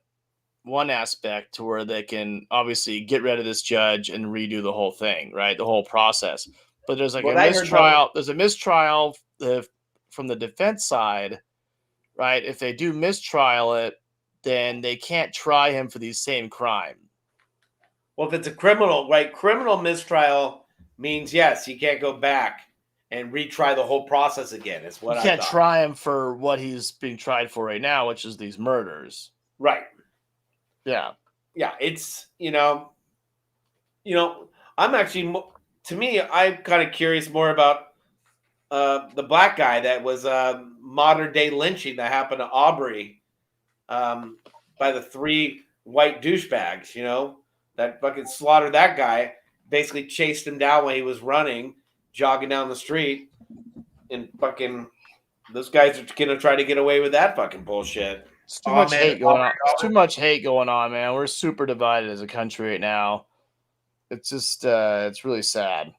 one aspect to where they can obviously get rid of this judge and redo the whole thing, right? The whole process. But there's like a mistrial. There's a mistrial from the defense side, right? If they do mistrial it, then they can't try him for these same crime. Well, if it's a criminal, right? Criminal mistrial means yes, you can't go back and retry the whole process again. Is what you can't try him for what he's being tried for right now, which is these murders. Right. Yeah. Yeah. It's I'm actually, to me, I'm kind of curious more about the black guy that was modern day lynching that happened to Aubrey by the 3 white douchebags, that fucking slaughtered that guy, basically chased him down when he was running, jogging down the street, and fucking those guys are going to try to get away with that fucking bullshit. It's too much hate going on. It's too much hate going on, man. We're super divided as a country right now. It's just, it's really sad.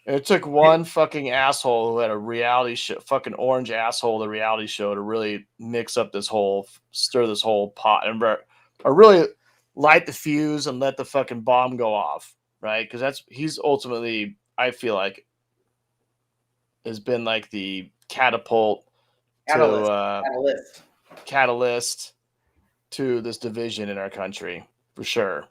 And it took one fucking asshole who had a reality show, fucking orange asshole, the reality show, to really mix up this whole, stir this whole pot, and or really light the fuse and let the fucking bomb go off, right? Because he's ultimately, I feel like, has been like the catalyst to this division in our country, for sure.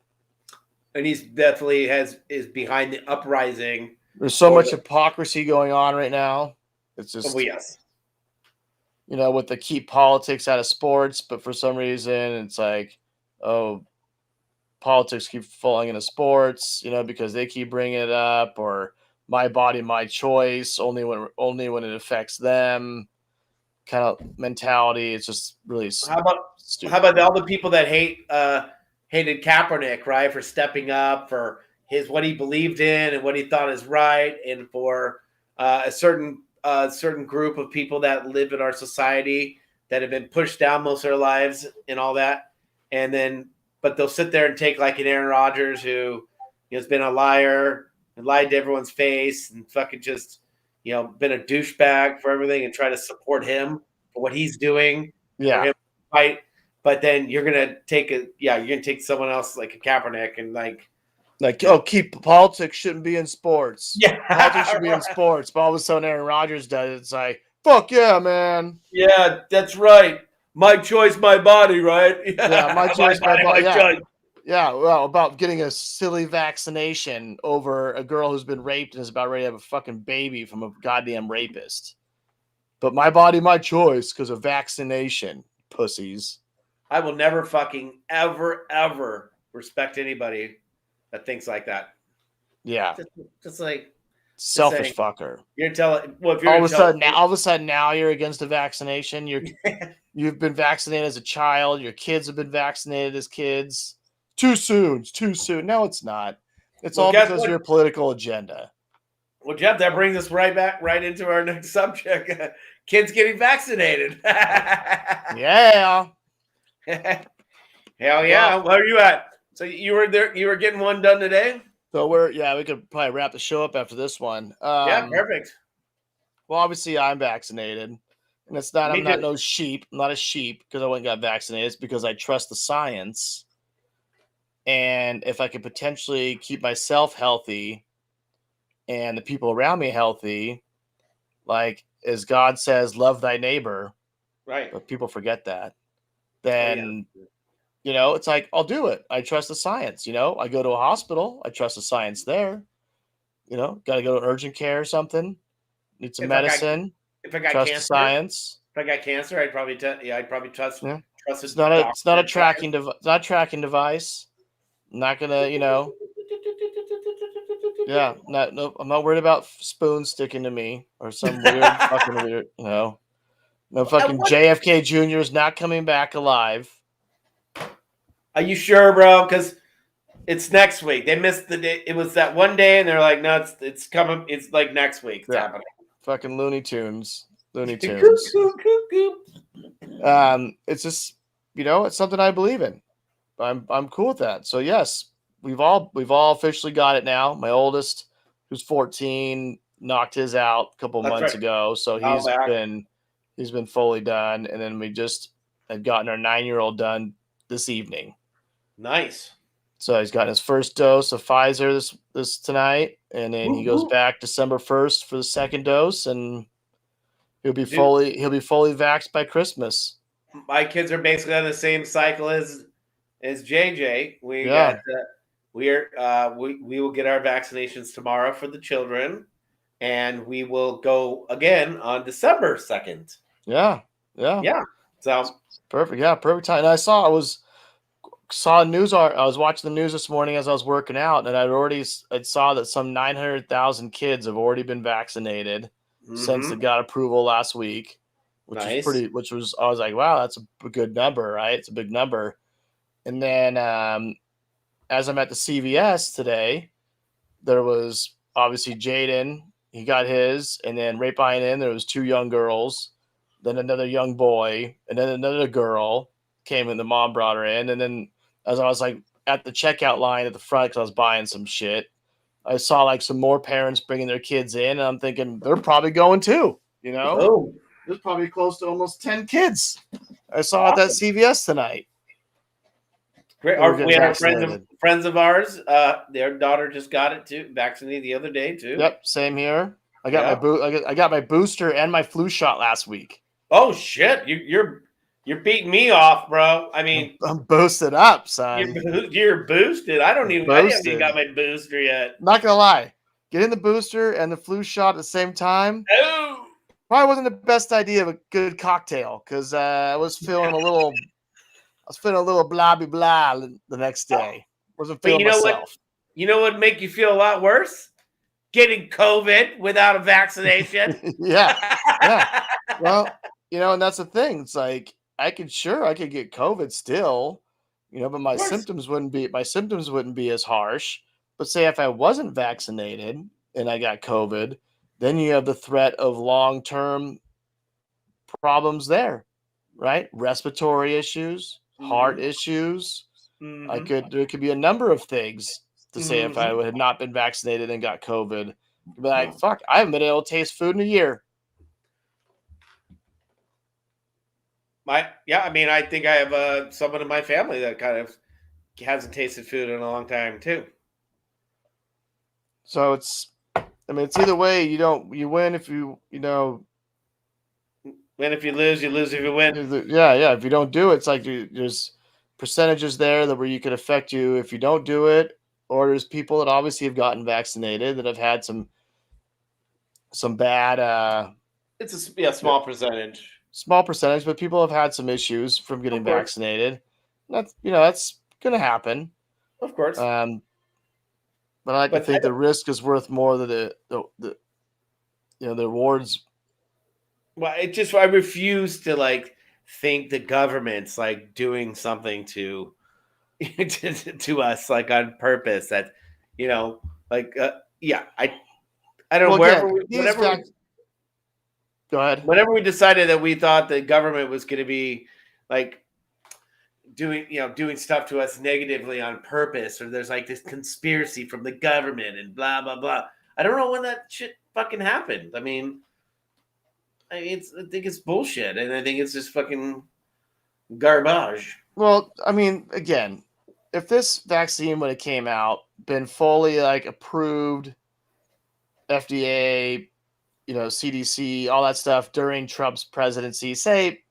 And he's definitely is behind the uprising. There's so much hypocrisy going on right now. It's just, yes. With the keep politics out of sports, but for some reason it's like, oh, politics keep falling into sports, because they keep bringing it up, or my body, my choice, only when it affects them kind of mentality. It's just really stupid. How about all the people that hated Kaepernick, right, for stepping up for what he believed in and what he thought is right, and for a certain group of people that live in our society that have been pushed down most of their lives and all that, but they'll sit there and take like an Aaron Rodgers who has been a liar and lied to everyone's face and fucking just been a douchebag for everything, and try to support him for what he's doing. Yeah. For him to fight. But then you're gonna take someone else like a Kaepernick and politics shouldn't be in sports. Yeah, politics should be in sports. But all of a sudden, Aaron Rodgers does it. It's like, fuck yeah, man. Yeah, that's right. My choice, my body, right? Yeah, my choice, my body. Yeah. Yeah, well, about getting a silly vaccination over a girl who's been raped and is about ready to have a fucking baby from a goddamn rapist. But my body, my choice, because of vaccination, pussies. I will never fucking ever respect anybody that thinks like that. Yeah. Just like selfish fucker. You're telling if you're all of a sudden now you're against the vaccination. You've been vaccinated as a child, your kids have been vaccinated as kids. Too soon. It's too soon. No, it's not. It's all because of your political agenda. Well, Jeff, that brings us right into our next subject. Kids getting vaccinated. Yeah. Hell yeah. Well, where are you at? So you were there, you were getting one done today? So we could probably wrap the show up after this one. Yeah, perfect. Well, obviously I'm vaccinated. And it's not, I'm not no sheep. I'm not a sheep because I went and got vaccinated. It's because I trust the science. And if I could potentially keep myself healthy and the people around me healthy, like as God says, love thy neighbor. Right. But people forget that. Then, it's like, I'll do it. I trust the science. I go to a hospital. I trust the science there. Got to go to urgent care or something. Need some medicine. If I got trust cancer, the science. If I got cancer, I'd probably trust. Yeah. Trust it's not a tracking device. It's not a tracking device. I'm not gonna, Yeah, no, I'm not worried about spoons sticking to me or some weird fucking weird, no fucking JFK Jr. is not coming back alive. Are you sure, bro? Because it's next week. They missed the day. It was that one day, and they're like, no, it's coming. It's like next week. It's happening. Fucking Looney Tunes. It's just, it's something I believe in. I'm cool with that. So yes, we've all officially got it now. My oldest who's 14, knocked his out a couple months ago. So he's been fully done. And then we just had gotten our 9-year-old done this evening. Nice. So he's gotten his first dose of Pfizer this tonight, and then he goes back December 1st for the second dose, and he'll be fully vaxxed by Christmas. My kids are basically on the same cycle as JJ. We will get our vaccinations tomorrow for the children, and we will go again on December 2nd. Yeah. So perfect. Yeah, perfect time. And I saw news. I was watching the news this morning as I was working out, and I saw that some 900,000 kids have already been vaccinated since they got approval last week, which is I was like, wow, that's a good number, right? It's a big number. And then as I'm at the CVS today, there was obviously Jaden, he got his, and then right behind him there was 2 young girls, then another young boy, and then another girl came in. The mom brought her in, and then as I was like at the checkout line at the front because I was buying some shit, I saw like some more parents bringing their kids in, and I'm thinking they're probably going too. There's probably close to almost 10 kids I saw at that CVS tonight. Great. We have friends of ours. Their daughter just got it too, vaccinated the other day too. Yep, same here. I got my booster and my flu shot last week. Oh shit! You're beating me off, bro. I mean, I'm boosted up, son. You're boosted. I haven't even got my booster yet. Not gonna lie, getting the booster and the flu shot at the same time. Oh, probably wasn't the best idea of a good cocktail because I was feeling a little blah blah blah the next day. Wasn't feeling myself. You know what would make you feel a lot worse? Getting COVID without a vaccination. yeah. Well, and that's the thing. It's like I could get COVID still, but my symptoms wouldn't be as harsh. But say if I wasn't vaccinated and I got COVID, then you have the threat of long-term problems there, right? Respiratory issues, heart issues. There could be a number of things to say if I had not been vaccinated and got COVID. I'd be like, fuck, I haven't been able to taste food in a year. I think I have someone in my family that kind of hasn't tasted food in a long time too. So it's either way. You win if you win if you lose if you win. Yeah. If you don't do it, it's like there's percentages there where you could affect you if you don't do it, or there's people that obviously have gotten vaccinated that have had some bad. It's a small percentage. Small percentage, but people have had some issues from getting vaccinated. That's going to happen, of course. But I like to think the risk is worth more than the rewards. Well, I refuse to think the government's doing something to us on purpose. That I don't know. Go ahead. Whenever we decided that we thought the government was going to be doing stuff to us negatively on purpose, or there's this conspiracy from the government and blah blah blah. I don't know when that shit fucking happened. I think it's bullshit, and I think it's just fucking garbage. Well, again, if this vaccine when it came out been fully approved, FDA, CDC, all that stuff during Trump's presidency, say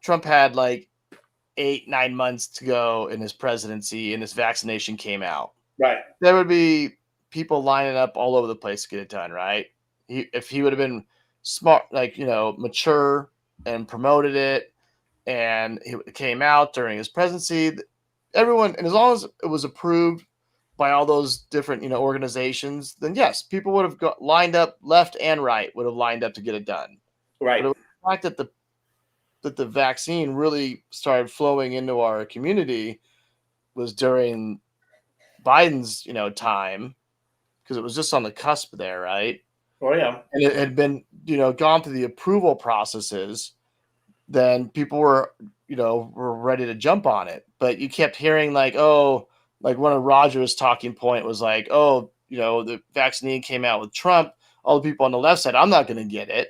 Trump had 8-9 months to go in his presidency and this vaccination came out, right? There would be people lining up all over the place to get it done, right? If he would have been smart, mature and promoted it, and it came out during his presidency, everyone, and as long as it was approved by all those different, organizations, then yes, people would have lined up left and right, would have lined up to get it done. Right. But the fact that the vaccine really started flowing into our community was during Biden's, time, because it was just on the cusp there, right? Oh yeah. And it had been, gone through the approval processes, then people were ready to jump on it. But you kept hearing one of Roger's talking point was the vaccine came out with Trump, all the people on the left said, I'm not going to get it.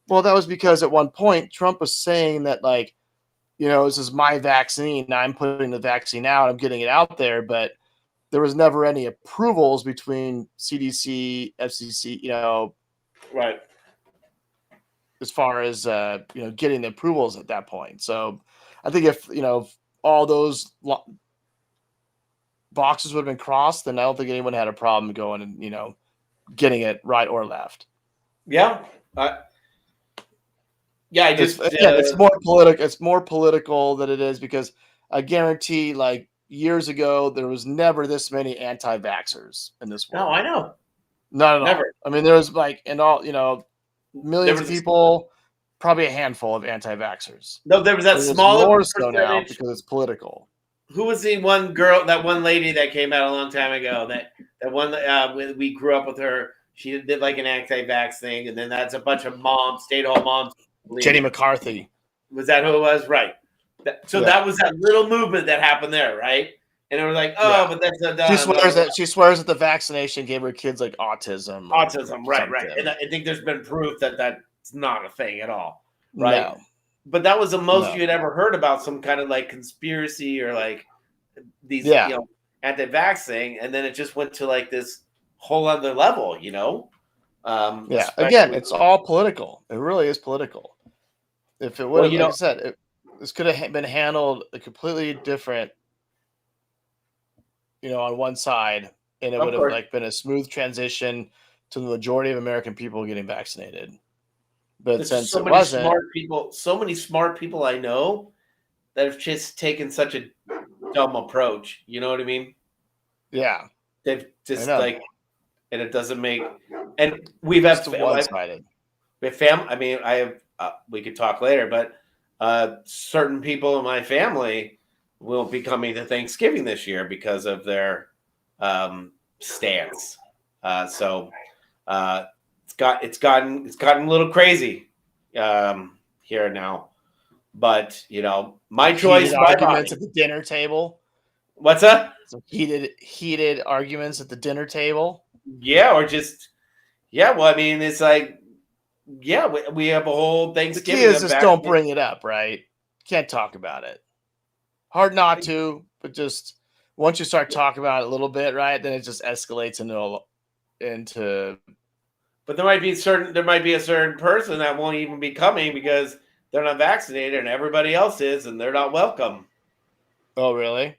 Well, that was because at one point Trump was saying that, like, this is my vaccine. I'm putting the vaccine out. I'm getting it out there. But there was never any approvals between CDC, FCC, right. as far as, getting the approvals at that point. So I think if all those boxes would have been crossed, then I don't think anyone had a problem going and, getting it right or left. Yeah. Yeah, it's more political. It's more political than it is, because I guarantee, like, years ago, there was never this many anti-vaxxers in this world. No, I know. Not at all. I mean, there was millions of people, probably a handful of anti-vaxxers. No, there was that smaller more so now because it's political. Who was the one girl, that one lady that came out a long time ago? That one we grew up with her. She did like an anti-vax thing, and then that's a bunch of moms, stay-at-home moms. Jenny McCarthy. Was that who it was? Right. That was that little movement that happened there, right? And it was like, but that's she swears that the vaccination gave her kids like autism. Right. And I think there's been proof that that's not a thing at all, right? No. But that was the most you had ever heard about some kind of like conspiracy or like these anti-vax thing, and then it just went to like this whole other level, Again, it's all political. It really is political. If it would, like I said, this could have been handled a completely different, on one side, and it would have been a smooth transition to the majority of American people getting vaccinated. But there's since so many smart people I know that have just taken such a dumb approach. You know what I mean? Yeah. They've just and it doesn't make. And we've had one-sided. We have family. I mean, I have. We could talk later, but certain people in my family will be coming to Thanksgiving this year because of their stance. It's gotten a little crazy here now, but my choice. Arguments at the dinner table. What's that? Some heated arguments at the dinner table. Yeah, or just Well, I mean, it's like we have a whole Thanksgiving. The key is just don't bring it up, right? Can't talk about it. Hard not to, but just once you start talking about it a little bit, right, then it just escalates into. But there might be a certain person that won't even be coming because they're not vaccinated and everybody else is, and they're not welcome. Oh, really?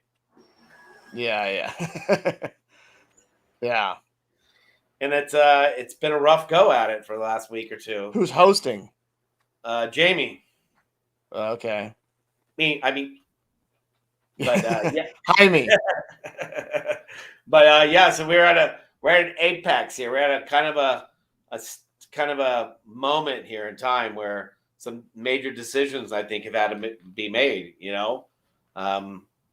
Yeah. Yeah. And it's been a rough go at it for the last week or two. Who's hosting? Jamie. Okay. Me. I mean. But yeah. Hi, me. But so we're at an apex here. We're at a kind of a moment here in time where some major decisions I think have had to be made.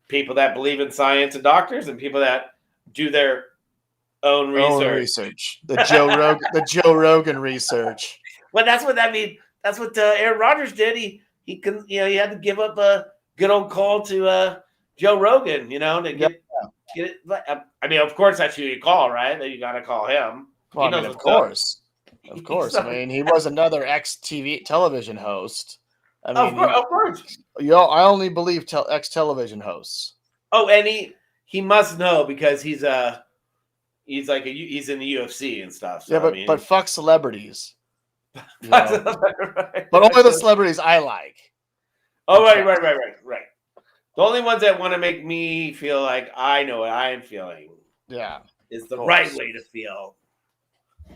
People that believe in science and doctors, and people that do their own research. The Joe Rogan research. Well, that's what that means. That's what Aaron Rodgers did. He had to give up a good old call to Joe Rogan, to get it. I mean, of course, that's who you call, right? That you got to call him. Well, of course. Of course. I mean, he was another television host. I mean, of course. I only believe ex-television hosts. Oh, and he must know because he's in the UFC and stuff. So, yeah, but fuck celebrities. Right. But only the celebrities I like. Oh, right. The only ones that want to make me feel like I know what I am feeling. Yeah. Is the right way to feel.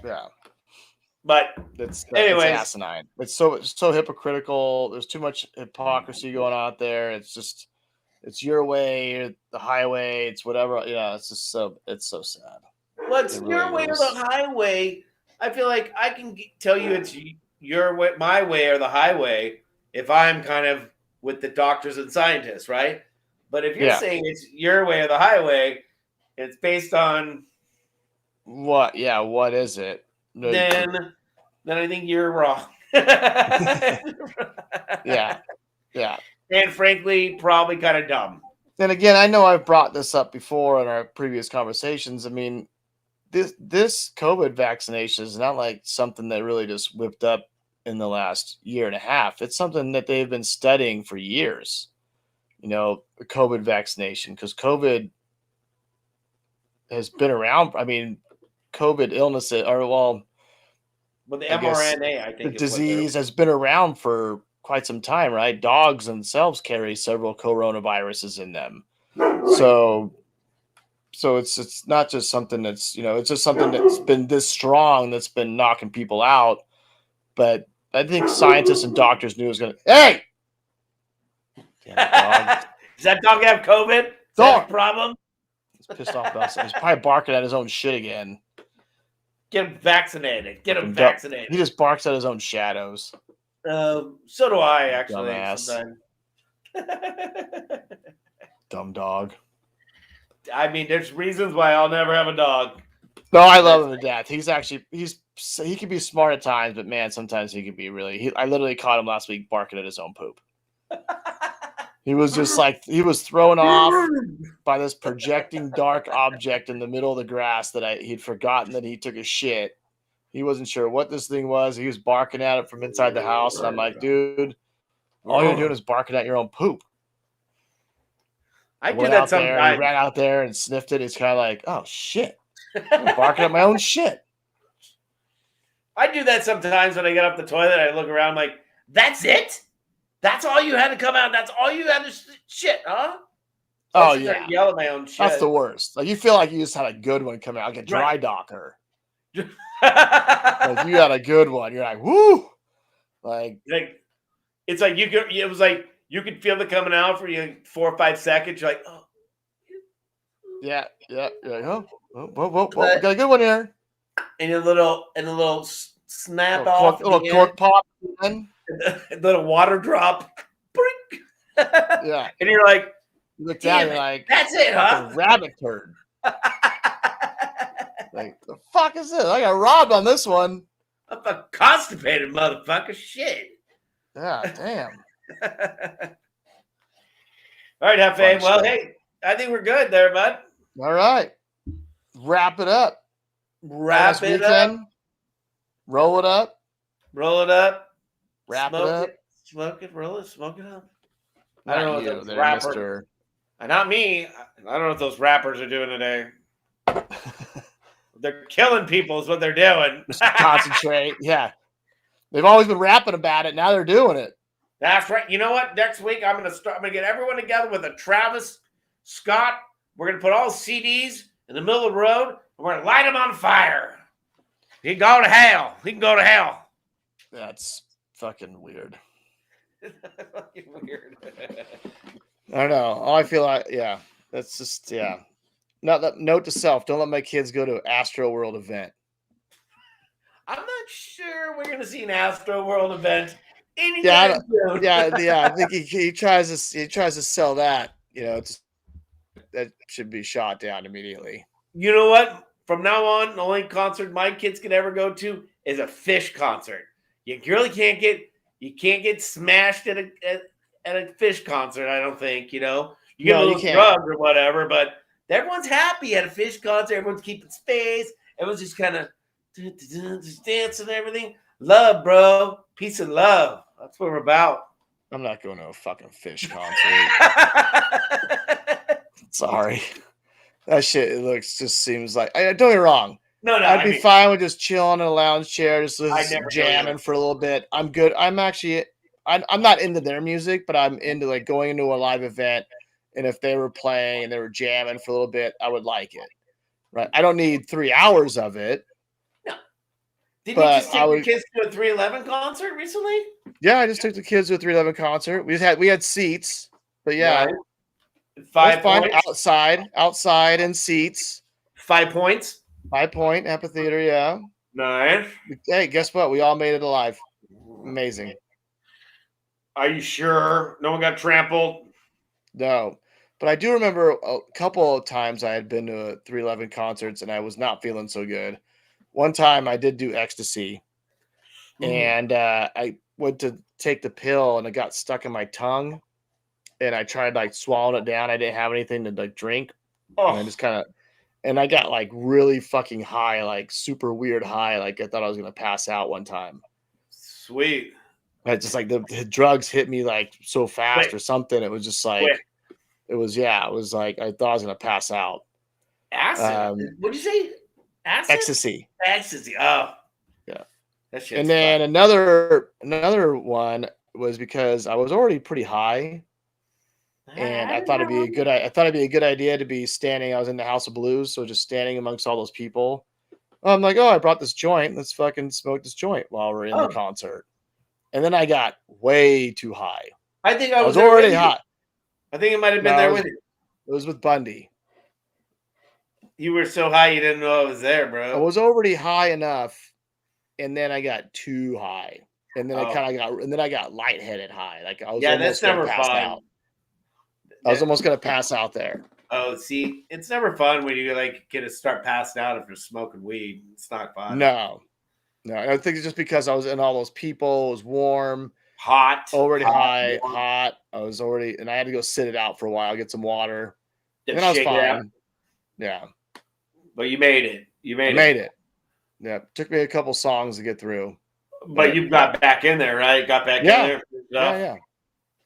Yeah. But anyways, it's asinine. It's so hypocritical. There's too much hypocrisy going on out there. It's your way, the highway. It's whatever. Yeah, it's so sad. Well, it's your way or the highway. I feel like I can tell you it's your way, my way, or the highway if I'm kind of with the doctors and scientists, right? But if you're saying it's your way or the highway, it's based on what? Yeah, what is it? Then I think you're wrong. Yeah. And frankly, probably kind of dumb. And again, I know I've brought this up before in our previous conversations. I mean, this COVID vaccination is not like something that really just whipped up in the last year and a half. It's something that they've been studying for years. The COVID vaccination, because COVID has been around. I mean, COVID illness, but the I guess mRNA, I the think, is what disease has been around for quite some time, right? Dogs themselves carry several coronaviruses in them. So it's not just something that's, it's just something that's been this strong that's been knocking people out. But I think scientists and doctors knew it was going to, hey! Damn dog. Does that dog have COVID? Is that a problem? He's pissed off about something. He's probably barking at his own shit again. Get him vaccinated. Get him vaccinated. He just barks at his own shadows. So do I, actually. Dumbass. Sometimes. Dumb dog. I mean, there's reasons why I'll never have a dog. No, I love him to death. He can be smart at times, but man, sometimes he can be really. I literally caught him last week barking at his own poop. He was just like, he was thrown off by this projecting dark object in the middle of the grass that he'd forgotten that he took a shit. He wasn't sure what this thing was. He was barking at it from inside the house, and I'm like, dude, all you're doing is barking at your own poop. I do that sometimes. He ran out there and sniffed it. He's kind of like, oh shit, I'm barking at my own shit. I do that sometimes when I get off the toilet. I look around like, that's it? That's all you had to come out? That's all you had to shit, huh? Oh, yeah. Yell at my own shit. That's the worst. Like, you feel like you just had a good one come out, like a dry docker. Like, you had a good one. You're like, woo! It's like it was like you could feel it coming out for you 4 or 5 seconds. You're like, oh. Yeah. You're like, whoa, we got a good one here. And a little snap off. Little cork pop. Little water drop. Yeah. And you're like, you look down, you're like, that's it, huh? A rabbit turd. Like, the fuck is this? I got robbed on this one. I'm a constipated motherfucker. Shit. Yeah, damn. All right, Hefe. Well, hey, I think we're good there, bud. All right. Wrap it up. Wrap it up. Roll it up. Roll it up. Wrap it up. Smoke it. Roll it. Smoke it up. I don't know what those rappers. Not me. I don't know what those rappers are doing today. They're killing people is what they're doing. Just concentrate. Yeah. They've always been rapping about it. Now they're doing it. That's right. You know what? Next week I'm gonna get everyone together with a Travis Scott. We're gonna put all CDs in the middle of the road and we're gonna light them on fire. He can go to hell. He can go to hell. That's fucking weird. Fucking weird. I don't know. All I feel like, yeah. That's just, yeah. Note to self, don't let my kids go to an Astro World event. I'm not sure we're going to see an Astro World event anytime soon. I think he tries to sell that. That should be shot down immediately. You know what? From now on, the only concert my kids can ever go to is a Fish concert. You really can't get smashed at a Fish concert. I don't think. You get a little drugged or whatever, but everyone's happy at a Fish concert. Everyone's keeping space. Everyone's just kind of just dancing and everything. Love, bro. Peace and love. That's what we're about. I'm not going to a fucking Fish concert. Sorry. That shit seems like, don't get me wrong. No, I'd be fine with just chilling in a lounge chair, just jamming for a little bit. I'm good. I'm not into their music, but I'm into like going into a live event. And if they were playing and they were jamming for a little bit, I would like it. Right? I don't need 3 hours of it. No. Didn't you just take your kids to a 311 concert recently? Yeah, I just took the kids to a 311 concert. We had seats, but yeah. Right. 5 points. Outside and seats. 5 points. 5 point amphitheater, yeah. Nice. Hey, guess what? We all made it alive. Amazing. Are you sure? No one got trampled? No. But I do remember a couple of times I had been to 311 concerts and I was not feeling so good. One time I did do ecstasy and I went to take the pill and it got stuck in my tongue and I tried like swallowing it down. I didn't have anything to like drink. And I just kind of, and I got like really fucking high, like super weird high. Like I thought I was gonna pass out one time. Sweet. But just like the drugs hit me like so fast Quick. or something. It was just like Quick. it was like I thought I was gonna pass out. Acid. What'd you say? Acid? Ecstasy. Ecstasy. Oh. Yeah. That shit's And then fun. another one was because I was already pretty high. And I thought it'd be a good idea to be standing. I was in the House of Blues, so just standing amongst all those people. I'm like, oh, I brought this joint. Let's fucking smoke this joint while we're in the concert. And then I got way too high. I think I was already high. I think it might have been there with you. It was with Bundy. You were so high you didn't know I was there, bro. I was already high enough, and then I got too high, and then I got lightheaded high. Like I was almost gonna pass out. I was almost gonna pass out there. Oh, see, it's never fun when you like get to start passing out if you're smoking weed. It's not fun. No. I think it's just because I was in all those people. It was warm, hot, high, hot. I was already, and I had to go sit it out for a while, get some water. And then I was fine. Yeah. But you made it. You made it. Yeah. It took me a couple songs to get through. But you got back in there, right? Got back in there. Yeah.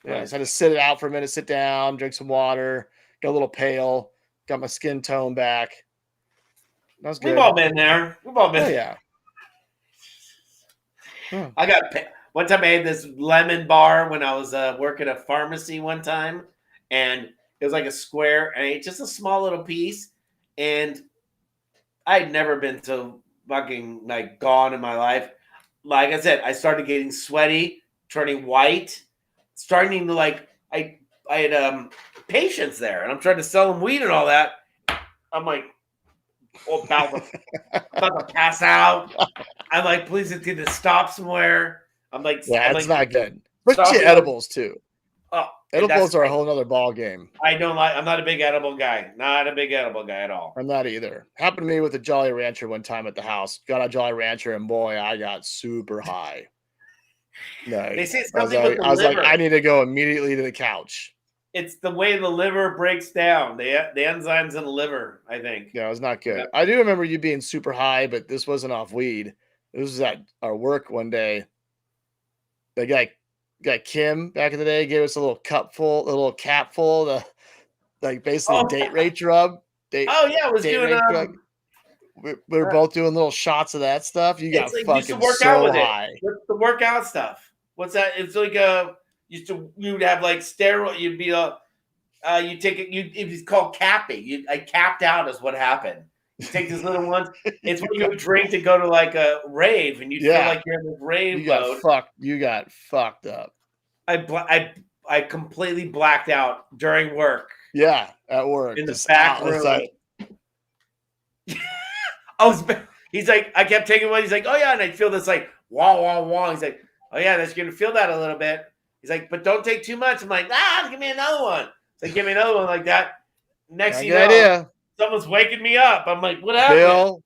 I just had to sit it out for a minute, sit down, drink some water, got a little pale, got my skin tone back. That was good. We've all been there. Yeah. I got one time I had this lemon bar when I was working at a pharmacy one time, and it was like a square, and I ate just a small little piece, and I'd never been so fucking like gone in my life. Like I said, I started getting sweaty, turning white, starting to like I had patients there, and I'm trying to sell them weed and all that. I'm like, about to pass out. I'm like, please, it's going to stop somewhere. I'm like, it's not good. But edibles too. Oh, edibles are a whole other ball game. I'm not a big edible guy. Not a big edible guy at all. I'm not either. Happened to me with a Jolly Rancher one time at the house. Got a Jolly Rancher, and boy, I got super high. No, they say it's something with the liver. I was like, I need to go immediately to the couch. It's the way the liver breaks down. The enzymes in the liver, I think. Yeah, it was not good. Yeah. I do remember you being super high, but this wasn't off weed. This was at our work one day. The guy Kim back in the day gave us a little cap full of the basically date rate drug. It was doing we were both doing little shots of that stuff. You got fucking so high. What's the workout stuff? What's that? It's like you would have like steroid. You'd be you take it. It's called capping. I capped out is what happened. You take these little ones. It's when you drink to go to like a rave, and you feel like you're in this rave mode. You got fucked up. I completely blacked out during work. Yeah, at work in the back room. He's like, I kept taking one. He's like, oh yeah, and I feel this like wah wah wah. He's like, oh yeah, that's gonna feel that a little bit. He's like, but don't take too much. I'm like, give me another one. He's like, give me another one like that. Next thing you know, someone's waking me up. I'm like, what happened? Bill.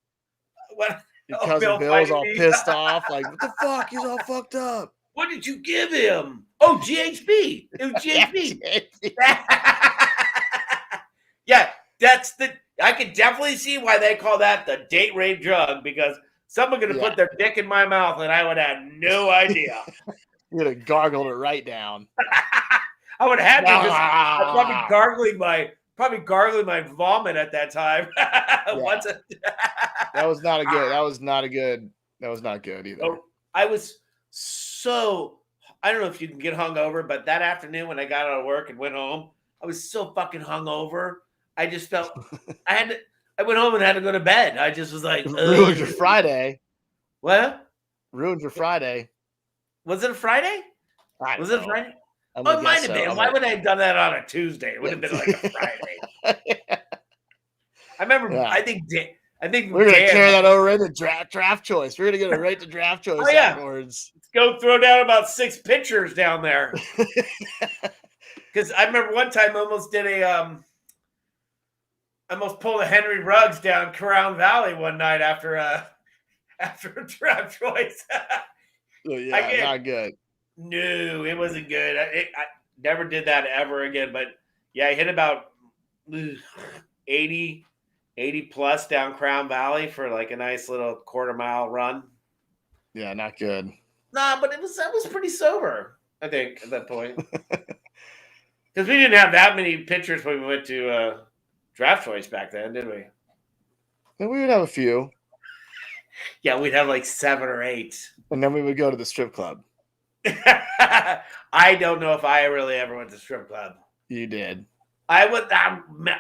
What? Your cousin Bill's all pissed off. Like, what the fuck? He's all fucked up. What did you give him? Oh, GHB. It was GHB. Yeah, I could definitely see why they call that the date rape drug, because someone could have put their dick in my mouth and I would have no idea. You would have gargled it right down. I would have had to, because I'm probably gargling my vomit at that time. That was not a good. That was not good either. So I was so, I don't know if you can get hungover, but that afternoon when I got out of work and went home, I was so fucking hungover. I just felt I went home and had to go to bed. I just was like, ruined your Friday. What? Ruined your Friday. Was it a Friday? Was it a Friday? It might have been. Why would I have done that on a Tuesday? It would have been like a Friday. I remember. Yeah. I think we're gonna carry that over into draft choice. We're gonna get it right to draft choice afterwards. Let's go throw down about 6 pitchers down there. Because I remember one time I almost did almost pulled a Henry Ruggs down Crown Valley one night after a draft choice. Not good. No, it wasn't good. I never did that ever again. But yeah, I hit about 80 80 plus down Crown Valley for like a nice little quarter-mile run. Yeah, not good. Nah, but I was pretty sober, I think, at that point. Because we didn't have that many pictures when we went to Draft Choice back then, did we? And we would have a few. Yeah, we'd have like 7 or 8. And then we would go to the strip club. I don't know if I really ever went to strip club. You did. I would.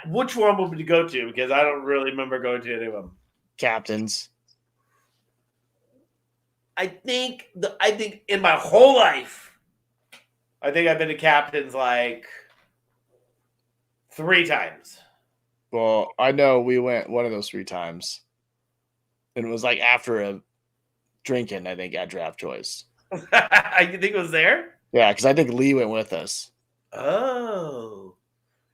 Which one would we go to? Because I don't really remember going to any of them. Captains. I think in my whole life, I think I've been to Captains like 3 times. Well, I know we went one of those 3 times. And it was like after a drinking, I think, at Draft Choice. You think it was there? Yeah, because I think Lee went with us. Oh.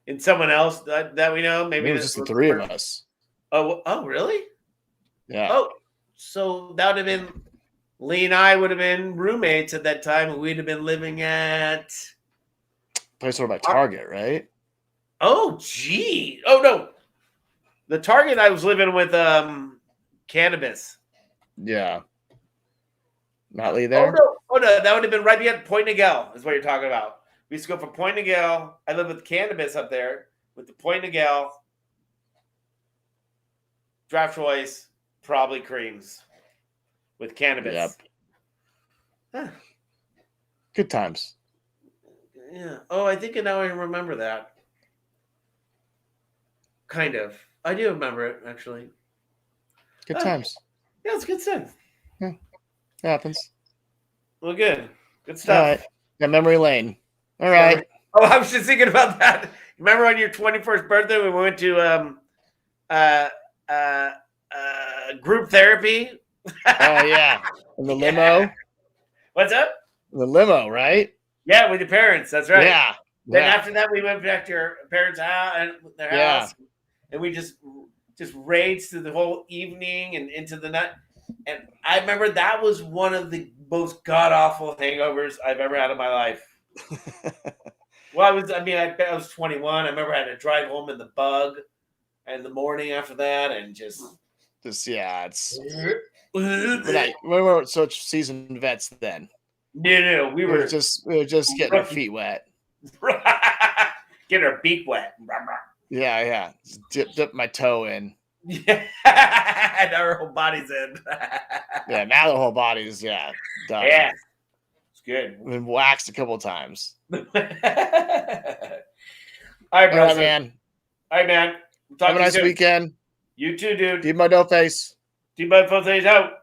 And someone else that we know? Maybe it was just the 3 of us. Oh, really? Yeah. Oh, so that would have been Lee and I would have been roommates at that time, and we'd have been living at place over by Target, right? Oh, gee. Oh, no. The Target I was living with Cannabis. Yeah. Not Lee there? Oh, no. That would have been right beyond Point Niguel is what you're talking about. We used to go from Point Niguel. I lived with Cannabis up there with the Point Niguel. Draft Choice, probably Creams with Cannabis. Yep. Huh. Good times. Yeah. Oh, I think now I remember that. Kind of. I do remember it, actually. Good times. Yeah, it's good stuff. Yeah. It happens. Well, good. Good stuff. All right. Yeah, memory lane. All right. Oh, I was just thinking about that. Remember on your 21st birthday, we went to group therapy? Oh, yeah. In the limo? What's up? The limo, right? Yeah, with your parents. That's right. Yeah. Then after that, we went back to your parents' house and their house, and we just raged through the whole evening and into the night. And I remember that was one of the most god awful hangovers I've ever had in my life. Well, I was 21. I remember I had to drive home in the bug in the morning after that, and it's. We were such seasoned vets then. No, we were just getting our feet wet. Get our beak wet. Yeah. Just dip my toe in. Yeah, and our whole body's in. Yeah, now the whole body's done. Yeah, it's good. We've been waxed a couple of times. All right, bro. Man. All right, man. Have a nice weekend. You too, dude. DMudd, OFace. DMudd, OFace out.